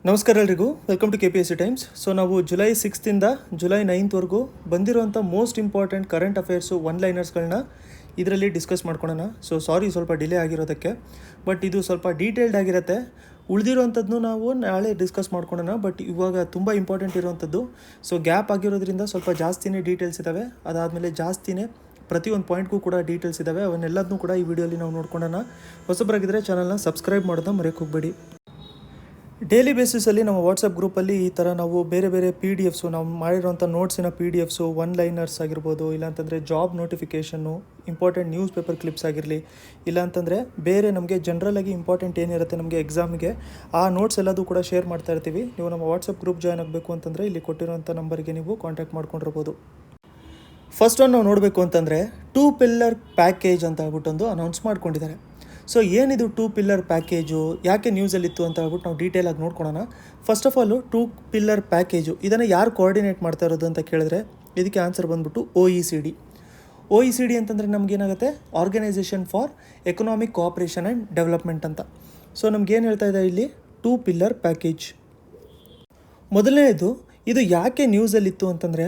ನಮಸ್ಕಾರ ಎಲ್ರಿಗೂ, welcome to KPSC times. So ನಾವು ಜುಲೈ 6th ಜುಲೈ 9th ಬಂದಿರುವಂಥ most important current affairs one ಲೈನರ್ಸ್ಗಳನ್ನ ಇದರಲ್ಲಿ ಡಿಸ್ಕಸ್ ಮಾಡ್ಕೊಳ್ಳೋಣ. ಸೊ ಸಾರಿ ಸ್ವಲ್ಪ ಡಿಲೇ ಆಗಿರೋದಕ್ಕೆ, ಬಟ್ ಇದು ಸ್ವಲ್ಪ ಡೀಟೇಲ್ಡ್ ಆಗಿರುತ್ತೆ. ಉಳಿದಿರೋವಂಥದ್ದು ನಾವು ನಾಳೆ ಡಿಸ್ಕಸ್ ಮಾಡ್ಕೊಳ್ಳೋಣ, ಬಟ್ ಇವಾಗ ತುಂಬ ಇಂಪಾರ್ಟೆಂಟ್ ಇರುವಂಥದ್ದು. ಸೊ ಗ್ಯಾಪ್ ಆಗಿರೋದ್ರಿಂದ ಸ್ವಲ್ಪ ಜಾಸ್ತಿನೇ ಡೀಟೇಲ್ಸ್ ಇದ್ದಾವೆ. ಅದಾದಮೇಲೆ ಜಾಸ್ತಿನೇ ಪ್ರತಿಯೊಂದು ಪಾಯಿಂಟ್ಗೂ ಕೂಡ ಡೀಟೇಲ್ಸ್ ಇದ್ದಾವೆ. ಅವನ್ನೆಲ್ಲದನ್ನೂ ಕೂಡ ಈ ವಿಡಿಯೋಲಿ ನಾವು ನೋಡ್ಕೊಳ್ಳೋಣ. ಹೊಸಬರಾಗಿದ್ದರೆ ಚಾನಲ್ನ ಸಬ್ಸ್ಕ್ರೈಬ್ ಮಾಡೋದನ್ನ ಮರೆಯೋಕೆ ಹೋಗಬೇಡಿ. ಡೈಲಿ ಬೇಸಿಸಲ್ಲಿ ನಮ್ಮ ವಾಟ್ಸಪ್ ಗ್ರೂಪಲ್ಲಿ ಈ ಥರ ನಾವು ಬೇರೆ ಬೇರೆ PDF ನಾವು ಮಾಡಿರೋಂಥ ನೋಟ್ಸಿನ PDF ಒನ್ ಲೈನರ್ಸ್ ಆಗಿರ್ಬೋದು, ಇಲ್ಲಾಂತಂದರೆ job notification, important news paper clips ಆಗಿರಲಿ, ಇಲ್ಲಾಂತಂದರೆ ಬೇರೆ ನಮಗೆ ಜನರಲಾಗಿ ಇಂಪಾರ್ಟೆಂಟ್ ಏನಿರುತ್ತೆ ನಮಗೆ ಎಕ್ಸಾಮಿಗೆ, ಆ ನೋಟ್ಸ್ ಎಲ್ಲದೂ ಕೂಡ ಶೇರ್ ಮಾಡ್ತಾ ಇರ್ತೀವಿ. ನೀವು ನಮ್ಮ ವಾಟ್ಸಪ್ ಗ್ರೂಪ್ ಜಾಯ್ನ್ ಆಗಬೇಕು ಅಂತಂದರೆ ಇಲ್ಲಿ ಕೊಟ್ಟಿರೋಂಥ ನಂಬರ್ಗೆ ನೀವು ಕಾಂಟ್ಯಾಕ್ಟ್ ಮಾಡ್ಕೊಂಡಿರ್ಬೋದು. ಫಸ್ಟ್ ಒನ್ ನಾವು ನೋಡಬೇಕು ಅಂತಂದರೆ 2 ಪಿಲ್ಲರ್ ಪ್ಯಾಕೇಜ್ ಅಂತ ಹೇಳ್ಬಿಟ್ಟೊಂದು ಅನೌನ್ಸ್ ಮಾಡ್ಕೊಂಡಿದ್ದಾರೆ. ಸೊ ಏನಿದು 2 ಪಿಲ್ಲರ್ ಪ್ಯಾಕೇಜು, ಯಾಕೆ ನ್ಯೂಸಲ್ಲಿತ್ತು ಅಂತ ಹೇಳ್ಬಿಟ್ಟು ನಾವು ಡೀಟೇಲಾಗಿ ನೋಡ್ಕೊಳ್ಳೋಣ. First of all 2 pillar package ಇದನ್ನು ಯಾರು ಕೋಆರ್ಡಿನೇಟ್ ಮಾಡ್ತಾ ಇರೋದು ಅಂತ ಕೇಳಿದ್ರೆ ಇದಕ್ಕೆ ಆನ್ಸರ್ ಬಂದ್ಬಿಟ್ಟು OECD ಅಂತಂದರೆ ನಮಗೇನಾಗುತ್ತೆ, organisation for economic cooperation and development ಅಂತ. ಸೊ ನಮಗೇನು ಹೇಳ್ತಾ ಇದೆ ಇಲ್ಲಿ 2 ಪಿಲ್ಲರ್ ಪ್ಯಾಕೇಜ್. ಮೊದಲನೇದು ಇದು ಯಾಕೆ ನ್ಯೂಸಲ್ಲಿತ್ತು ಅಂತಂದರೆ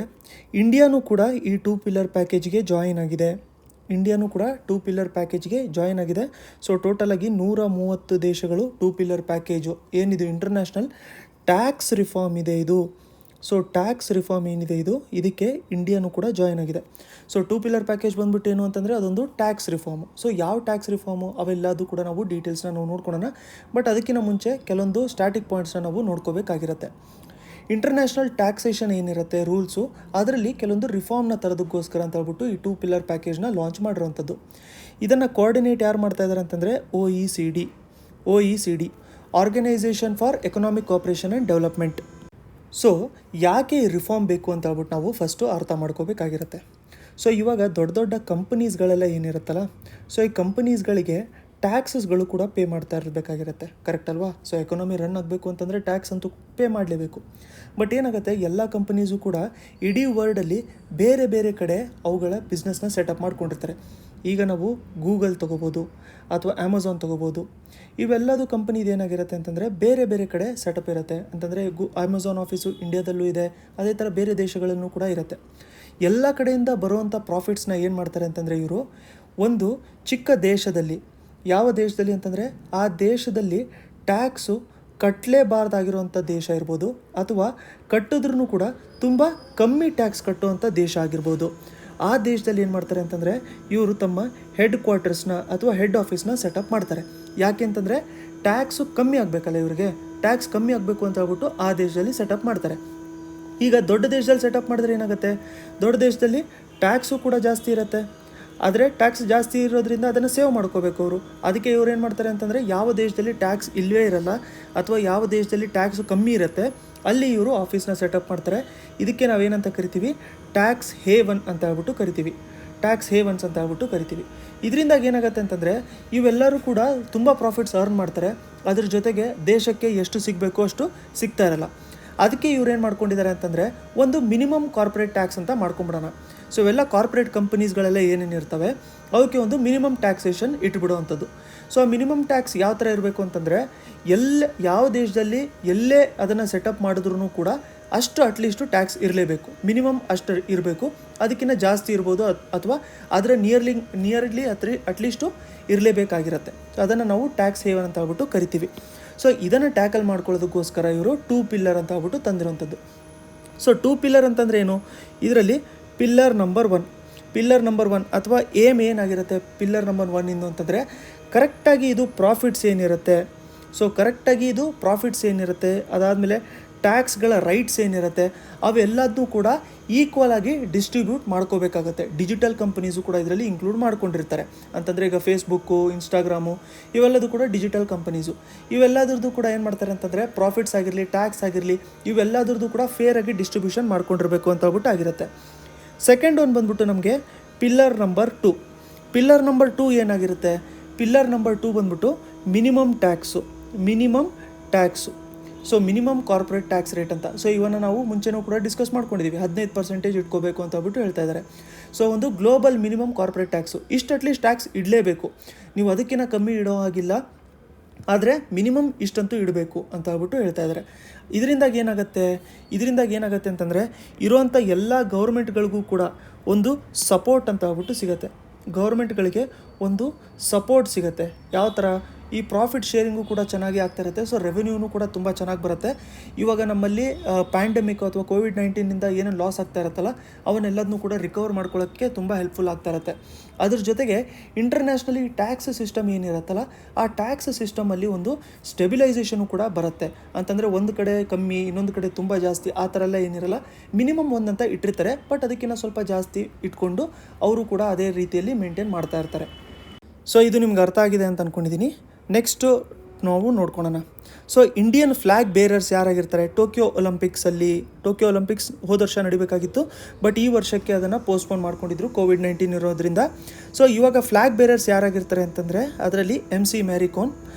ಇಂಡಿಯಾನೂ ಕೂಡ ಈ 2 ಪಿಲ್ಲರ್ ಪ್ಯಾಕೇಜ್ಗೆ ಜಾಯಿನ್ ಆಗಿದೆ. 2 ಪಿಲ್ಲರ್ ಪ್ಯಾಕೇಜ್ಗೆ ಜಾಯಿನ್ ಆಗಿದೆ. ಸೊ ಟೋಟಲಾಗಿ 130 ದೇಶಗಳು 2 ಪಿಲ್ಲರ್ ಪ್ಯಾಕೇಜು ಏನಿದು ಇಂಟರ್ನ್ಯಾಷನಲ್ ಟ್ಯಾಕ್ಸ್ ರಿಫಾರ್ಮ್ ಇದೆ ಇದು. ಸೊ ಟ್ಯಾಕ್ಸ್ ರಿಫಾರ್ಮ್ ಏನಿದೆ ಇದಕ್ಕೆ ಇಂಡಿಯಾನೂ ಕೂಡ ಜಾಯಿನ್ ಆಗಿದೆ. ಸೊ 2 ಪಿಲ್ಲರ್ ಪ್ಯಾಕೇಜ್ ಬಂದ್ಬಿಟ್ಟು ಏನು ಅಂತಂದರೆ ಅದೊಂದು ಟ್ಯಾಕ್ಸ್ ರಿಫಾರ್ಮು. ಸೊ ಯಾವ ಟ್ಯಾಕ್ಸ್ ರಿಫಾರ್ಮು ಅವೆಲ್ಲದೂ ಕೂಡ ನಾವು ಡೀಟೇಲ್ಸ್ನ ನಾವು ನೋಡ್ಕೊಳ್ಳೋಣ. ಬಟ್ ಅದಕ್ಕಿಂತ ಮುಂಚೆ ಕೆಲವೊಂದು ಸ್ಟ್ಯಾಟಿಕ್ ಪಾಯಿಂಟ್ಸ್ನ ನಾವು ನೋಡ್ಕೋಬೇಕಾಗಿರುತ್ತೆ. ಇಂಟರ್ನ್ಯಾಷನಲ್ ಟ್ಯಾಕ್ಸೇಷನ್ ಏನಿರುತ್ತೆ ರೂಲ್ಸು, ಅದರಲ್ಲಿ ಕೆಲವೊಂದು ರಿಫಾರ್ಮ್ನ ತರೋದಕ್ಕೋಸ್ಕರ ಅಂತ ಹೇಳ್ಬಿಟ್ಟು ಈ 2 ಪಿಲ್ಲರ್ ಪ್ಯಾಕೇಜ್ನ ಲಾಂಚ್ ಮಾಡಿರೋವಂಥದ್ದು. ಇದನ್ನು ಕೋಆರ್ಡಿನೇಟ್ ಯಾರು ಮಾಡ್ತಾ ಇದ್ದಾರೆ ಅಂತಂದರೆ OECD organisation for economic cooperation and development. So ಯಾಕೆ ಈ ರಿಫಾರ್ಮ್ ಬೇಕು ಅಂತ ಹೇಳ್ಬಿಟ್ಟು ನಾವು ಫಸ್ಟು ಅರ್ಥ ಮಾಡ್ಕೋಬೇಕಾಗಿರುತ್ತೆ. ಸೊ ಇವಾಗ ದೊಡ್ಡ ದೊಡ್ಡ ಕಂಪನೀಸ್ಗಳೆಲ್ಲ ಏನಿರುತ್ತಲ್ಲ, ಸೊ ಈ ಕಂಪನೀಸ್ಗಳಿಗೆ ಟ್ಯಾಕ್ಸಸ್ಗಳು ಕೂಡ ಪೇ ಮಾಡ್ತಾ ಇರಬೇಕಾಗಿರುತ್ತೆ, ಕರೆಕ್ಟ್ ಅಲ್ವಾ? ಸೊ ಎಕಾನಮಿ ರನ್ ಆಗಬೇಕು ಅಂತಂದರೆ ಟ್ಯಾಕ್ಸ್ ಅಂತೂ ಪೇ ಮಾಡಲೇಬೇಕು. ಬಟ್ ಏನಾಗುತ್ತೆ, ಎಲ್ಲ ಕಂಪನೀಸು ಕೂಡ ಇಡೀ ವರ್ಲ್ಡಲ್ಲಿ ಬೇರೆ ಬೇರೆ ಕಡೆ ಅವುಗಳ ಬಿಸ್ನೆಸ್ನ ಸೆಟಪ್ ಮಾಡ್ಕೊಂಡಿರ್ತಾರೆ. ಈಗ ನಾವು ಗೂಗಲ್ ತೊಗೋಬೋದು ಅಥವಾ ಅಮೆಝಾನ್ ತೊಗೋಬೋದು. ಇವೆಲ್ಲದು ಕಂಪನಿದು ಏನಾಗಿರುತ್ತೆ ಅಂತಂದರೆ ಬೇರೆ ಬೇರೆ ಕಡೆ ಸೆಟಪ್ ಇರುತ್ತೆ. ಅಂತಂದರೆ ಅಮೆಝಾನ್ ಆಫೀಸು ಇಂಡಿಯಾದಲ್ಲೂ ಇದೆ, ಅದೇ ಥರ ಬೇರೆ ದೇಶಗಳಲ್ಲೂ ಕೂಡ ಇರುತ್ತೆ. ಎಲ್ಲ ಕಡೆಯಿಂದ ಬರುವಂಥ ಪ್ರಾಫಿಟ್ಸ್ನ ಏನು ಮಾಡ್ತಾರೆ ಅಂತಂದರೆ ಇವರು ಒಂದು ಚಿಕ್ಕ ದೇಶದಲ್ಲಿ, ಯಾವ ದೇಶದಲ್ಲಿ ಅಂತಂದರೆ ಆ ದೇಶದಲ್ಲಿ ಟ್ಯಾಕ್ಸು ಕಟ್ಟಲೇಬಾರ್ದಾಗಿರುವಂಥ ದೇಶ ಇರ್ಬೋದು, ಅಥವಾ ಕಟ್ಟಿದ್ರೂ ಕೂಡ ತುಂಬ ಕಮ್ಮಿ ಟ್ಯಾಕ್ಸ್ ಕಟ್ಟುವಂಥ ದೇಶ ಆಗಿರ್ಬೋದು. ಆ ದೇಶದಲ್ಲಿ ಏನು ಮಾಡ್ತಾರೆ ಅಂತಂದರೆ ಇವರು ತಮ್ಮ ಹೆಡ್ ಕ್ವಾರ್ಟರ್ಸ್ನ ಅಥವಾ ಹೆಡ್ ಆಫೀಸ್ನ ಸೆಟಪ್ ಮಾಡ್ತಾರೆ. ಯಾಕೆ ಅಂತಂದರೆ ಟ್ಯಾಕ್ಸು ಕಮ್ಮಿ ಆಗಬೇಕಲ್ಲ, ಇವರಿಗೆ ಟ್ಯಾಕ್ಸ್ ಕಮ್ಮಿ ಆಗಬೇಕು ಅಂತ ಹೇಳ್ಬಿಟ್ಟು ಆ ದೇಶದಲ್ಲಿ ಸೆಟಪ್ ಮಾಡ್ತಾರೆ. ಈಗ ದೊಡ್ಡ ದೇಶದಲ್ಲಿ ಸೆಟಪ್ ಮಾಡಿದ್ರೆ ಏನಾಗುತ್ತೆ, ದೊಡ್ಡ ದೇಶದಲ್ಲಿ ಟ್ಯಾಕ್ಸು ಕೂಡ ಜಾಸ್ತಿ ಇರುತ್ತೆ. ಆದರೆ ಟ್ಯಾಕ್ಸ್ ಜಾಸ್ತಿ ಇರೋದ್ರಿಂದ ಅದನ್ನು ಸೇವ್ ಮಾಡ್ಕೋಬೇಕು ಅವರು. ಅದಕ್ಕೆ ಇವ್ರು ಏನು ಮಾಡ್ತಾರೆ ಅಂತಂದರೆ ಯಾವ ದೇಶದಲ್ಲಿ ಟ್ಯಾಕ್ಸ್ ಇಲ್ಲವೇ ಇರಲ್ಲ ಅಥವಾ ಯಾವ ದೇಶದಲ್ಲಿ ಟ್ಯಾಕ್ಸು ಕಮ್ಮಿ ಇರುತ್ತೆ ಅಲ್ಲಿ ಇವರು ಆಫೀಸ್ನ ಸೆಟಪ್ ಮಾಡ್ತಾರೆ. ಇದಕ್ಕೆ ನಾವೇನಂತ ಕರಿತೀವಿ, ಟ್ಯಾಕ್ಸ್ ಹೇವನ್ ಅಂತ ಹೇಳ್ಬಿಟ್ಟು ಕರಿತೀವಿ. ಟ್ಯಾಕ್ಸ್ ಹೇವನ್ಸ್ ಅಂತ ಹೇಳ್ಬಿಟ್ಟು ಕರಿತೀವಿ. ಇದರಿಂದಾಗಿ ಏನಾಗುತ್ತೆ ಅಂತಂದರೆ ಇವೆಲ್ಲರೂ ಕೂಡ ತುಂಬ ಪ್ರಾಫಿಟ್ಸ್ ಅರ್ನ್ ಮಾಡ್ತಾರೆ. ಅದ್ರ ಜೊತೆಗೆ ದೇಶಕ್ಕೆ ಎಷ್ಟು ಸಿಗಬೇಕು ಅಷ್ಟು ಸಿಗ್ತಾ ಇರಲ್ಲ. ಅದಕ್ಕೆ ಇವ್ರು ಏನು ಮಾಡ್ಕೊಂಡಿದ್ದಾರೆ ಅಂತಂದರೆ ಒಂದು ಮಿನಿಮಮ್ ಕಾರ್ಪೊರೇಟ್ ಟ್ಯಾಕ್ಸ್ ಅಂತ ಮಾಡ್ಕೊಂಬಿಡೋಣ. ಸೊ ಇವೆಲ್ಲ ಕಾರ್ಪೊರೇಟ್ ಕಂಪನೀಸ್ಗಳೆಲ್ಲ ಏನೇನಿರ್ತವೆ ಅವಕ್ಕೆ ಒಂದು ಮಿನಿಮಮ್ ಟ್ಯಾಕ್ಸೇಷನ್ ಇಟ್ಬಿಡುವಂಥದ್ದು. ಸೊ ಆ ಮಿನಿಮಮ್ ಟ್ಯಾಕ್ಸ್ ಯಾವ ಥರ ಇರಬೇಕು ಅಂತಂದರೆ ಯಾವ ದೇಶದಲ್ಲಿ ಎಲ್ಲೇ ಅದನ್ನು ಸೆಟಪ್ ಮಾಡಿದ್ರೂ ಕೂಡ ಅಷ್ಟು ಅಟ್ಲೀಸ್ಟು ಟ್ಯಾಕ್ಸ್ ಇರಲೇಬೇಕು, ಮಿನಿಮಮ್ ಅಷ್ಟು ಇರಬೇಕು. ಅದಕ್ಕಿಂತ ಜಾಸ್ತಿ ಇರ್ಬೋದು ಅಥವಾ ಅದರ ನಿಯರ್ಲಿ ಅಟ್ಲೀಸ್ಟು ಇರಲೇಬೇಕಾಗಿರುತ್ತೆ. ಸೊ ಅದನ್ನು ನಾವು ಟ್ಯಾಕ್ಸ್ ಹೇವನ್ ಅಂತ ಹೇಳ್ಬಿಟ್ಟು ಕರಿತೀವಿ. ಸೊ ಇದನ್ನು ಟ್ಯಾಕಲ್ ಮಾಡ್ಕೊಳ್ಳೋದಕ್ಕೋಸ್ಕರ ಇವರು 2 ಪಿಲ್ಲರ್ ಅಂತ ಹೇಳ್ಬಿಟ್ಟು ತಂದಿರೋಂಥದ್ದು. ಸೊ 2 ಪಿಲ್ಲರ್ ಅಂತಂದರೆ ಏನು, ಇದರಲ್ಲಿ ಪಿಲ್ಲರ್ ನಂಬರ್ 1 ಅಥವಾ ಏನಾಗಿರುತ್ತೆ ಪಿಲ್ಲರ್ ನಂಬರ್ 1 ಅಂತಂದರೆ ಕರೆಕ್ಟಾಗಿ ಇದು ಪ್ರಾಫಿಟ್ಸ್ ಏನಿರುತ್ತೆ, ಅದಾದಮೇಲೆ ಟ್ಯಾಕ್ಸ್ಗಳ ರೈಟ್ಸ್ ಏನಿರುತ್ತೆ ಅವೆಲ್ಲದನ್ನೂ ಕೂಡ ಈಕ್ವಲ್ ಆಗಿ ಡಿಸ್ಟ್ರಿಬ್ಯೂಟ್ ಮಾಡ್ಕೋಬೇಕಾಗತ್ತೆ. ಡಿಜಿಟಲ್ ಕಂಪನೀಸು ಕೂಡ ಇದರಲ್ಲಿ ಇನ್ಕ್ಲೂಡ್ ಮಾಡ್ಕೊಂಡಿರ್ತಾರೆ. ಅಂತಂದರೆ ಈಗ ಫೇಸ್ಬುಕ್ಕು, ಇನ್ಸ್ಟಾಗ್ರಾಮು ಇವೆಲ್ಲದೂ ಕೂಡ ಡಿಜಿಟಲ್ ಕಂಪನೀಸು. ಇವೆಲ್ಲದ್ರದ್ದು ಕೂಡ ಏನು ಮಾಡ್ತಾರೆ ಅಂತಂದರೆ ಪ್ರಾಫಿಟ್ಸ್ ಆಗಿರಲಿ, ಟ್ಯಾಕ್ಸ್ ಆಗಿರಲಿ, ಇವೆಲ್ಲದ್ರದ್ದು ಕೂಡ ಫೇರ್ ಆಗಿ ಡಿಸ್ಟ್ರಿಬ್ಯೂಷನ್ ಮಾಡ್ಕೊಂಡಿರಬೇಕು ಅಂತ ಹೇಳ್ಬಿಟ್ಟು ಆಗಿರುತ್ತೆ. ಸೆಕೆಂಡ್ ಒನ್ ಬಂದ್ಬಿಟ್ಟು ನಮಗೆ ಪಿಲ್ಲರ್ ನಂಬರ್ 2 ಏನಾಗಿರುತ್ತೆ, ಪಿಲ್ಲರ್ ನಂಬರ್ 2 ಬಂದ್ಬಿಟ್ಟು minimum tax. So minimum corporate tax rate ಅಂತ. ಸೊ ಇವನ್ನು ನಾವು ಮುಂಚೆನೂ ಕೂಡ ಡಿಸ್ಕಸ್ ಮಾಡ್ಕೊಂಡಿದ್ದೀವಿ. 15% ಇಟ್ಕೋಬೇಕು ಅಂತ ಹೇಳ್ಬಿಟ್ಟು ಹೇಳ್ತಾ ಇದ್ದಾರೆ. ಸೊ ಒಂದು ಗ್ಲೋಬಲ್ ಮಿನಿಮಮ್ ಕಾರ್ಪೊರೇಟ್ ಟ್ಯಾಕ್ಸು ಇಷ್ಟು ಅಟ್ಲೀಸ್ಟ್ ಟ್ಯಾಕ್ಸ್ ಇಡಲೇಬೇಕು. ನೀವು ಅದಕ್ಕಿಂತ ಕಮ್ಮಿ ಇಡೋ ಹಾಗಿಲ್ಲ. ಆದರೆ ಮಿನಿಮಮ್ ಇಷ್ಟಂತೂ ಇಡಬೇಕು ಅಂತ ಹೇಳ್ಬಿಟ್ಟು ಹೇಳ್ತಾ ಇದ್ದಾರೆ. ಇದರಿಂದಾಗಿ ಏನಾಗುತ್ತೆ ಅಂತಂದರೆ ಇರುವಂಥ ಎಲ್ಲ ಗೌರ್ಮೆಂಟ್ಗಳಿಗೂ ಕೂಡ ಒಂದು ಸಪೋರ್ಟ್ ಅಂತ ಹೇಳ್ಬಿಟ್ಟು ಸಿಗುತ್ತೆ. ಗೌರ್ಮೆಂಟ್ಗಳಿಗೆ ಒಂದು ಸಪೋರ್ಟ್ ಸಿಗುತ್ತೆ. ಯಾವ ಥರ? ಈ ಪ್ರಾಫಿಟ್ ಶೇರಿಂಗು ಕೂಡ ಚೆನ್ನಾಗಿ ಆಗ್ತಾ ಇರುತ್ತೆ. ಸೊ ರೆವೆನ್ಯೂನು ಕೂಡ ತುಂಬ ಚೆನ್ನಾಗಿ ಬರುತ್ತೆ. ಇವಾಗ ನಮ್ಮಲ್ಲಿ ಪ್ಯಾಂಡಮಿಕ್ ಅಥವಾ ಕೋವಿಡ್-19 ಏನೇನು ಲಾಸ್ ಆಗ್ತಾ ಇರುತ್ತಲ್ಲ ಅವನ್ನೆಲ್ಲದನ್ನೂ ಕೂಡ ರಿಕವರ್ ಮಾಡ್ಕೊಳ್ಳೋಕ್ಕೆ ತುಂಬ ಹೆಲ್ಪ್ಫುಲ್ ಆಗ್ತಾ ಇರುತ್ತೆ. ಅದ್ರ ಜೊತೆಗೆ ಇಂಟರ್ನ್ಯಾಷನಲಿ ಟ್ಯಾಕ್ಸ್ ಸಿಸ್ಟಮ್ ಏನಿರುತ್ತಲ್ಲ ಆ ಟ್ಯಾಕ್ಸ್ ಸಿಸ್ಟಮಲ್ಲಿ ಒಂದು ಸ್ಟೆಬಿಲೈಸೇಷನು ಕೂಡ ಬರುತ್ತೆ. ಅಂತಂದರೆ ಒಂದು ಕಡೆ ಕಮ್ಮಿ, ಇನ್ನೊಂದು ಕಡೆ ತುಂಬ ಜಾಸ್ತಿ, ಆ ಥರ ಎಲ್ಲ ಏನಿರಲ್ಲ. ಮಿನಿಮಮ್ ಒಂದಂತ ಇಟ್ಟಿರ್ತಾರೆ, ಬಟ್ ಅದಕ್ಕಿಂತ ಸ್ವಲ್ಪ ಜಾಸ್ತಿ ಇಟ್ಕೊಂಡು ಅವರು ಕೂಡ ಅದೇ ರೀತಿಯಲ್ಲಿ ಮೇಂಟೈನ್ ಮಾಡ್ತಾ ಇರ್ತಾರೆ. ಸೊ ಇದು ನಿಮ್ಗೆ ಅರ್ಥ ಆಗಿದೆ ಅಂತ ಅಂದ್ಕೊಂಡಿದ್ದೀನಿ. ನೆಕ್ಸ್ಟು ನಾವು ನೋಡ್ಕೊಳ್ಳೋಣ. ಸೊ ಇಂಡಿಯನ್ ಫ್ಲ್ಯಾಗ್ ಬೇರರ್ಸ್ ಯಾರಾಗಿರ್ತಾರೆ? ಟೋಕಿಯೋ ಒಲಿಂಪಿಕ್ಸ್ ಹೋದ ವರ್ಷ ನಡಿಬೇಕಾಗಿತ್ತು, ಬಟ್ ಈ ವರ್ಷಕ್ಕೆ ಅದನ್ನು ಪೋಸ್ಟ್ಪೋನ್ ಮಾಡ್ಕೊಂಡಿದ್ರು ಕೋವಿಡ್-19 ಇರೋದ್ರಿಂದ. ಸೊ ಇವಾಗ ಫ್ಲ್ಯಾಗ್ ಬೇರರ್ಸ್ ಯಾರಾಗಿರ್ತಾರೆ ಅಂತಂದರೆ ಅದರಲ್ಲಿ MC ಮ್ಯಾರಿ ಕೋಮ್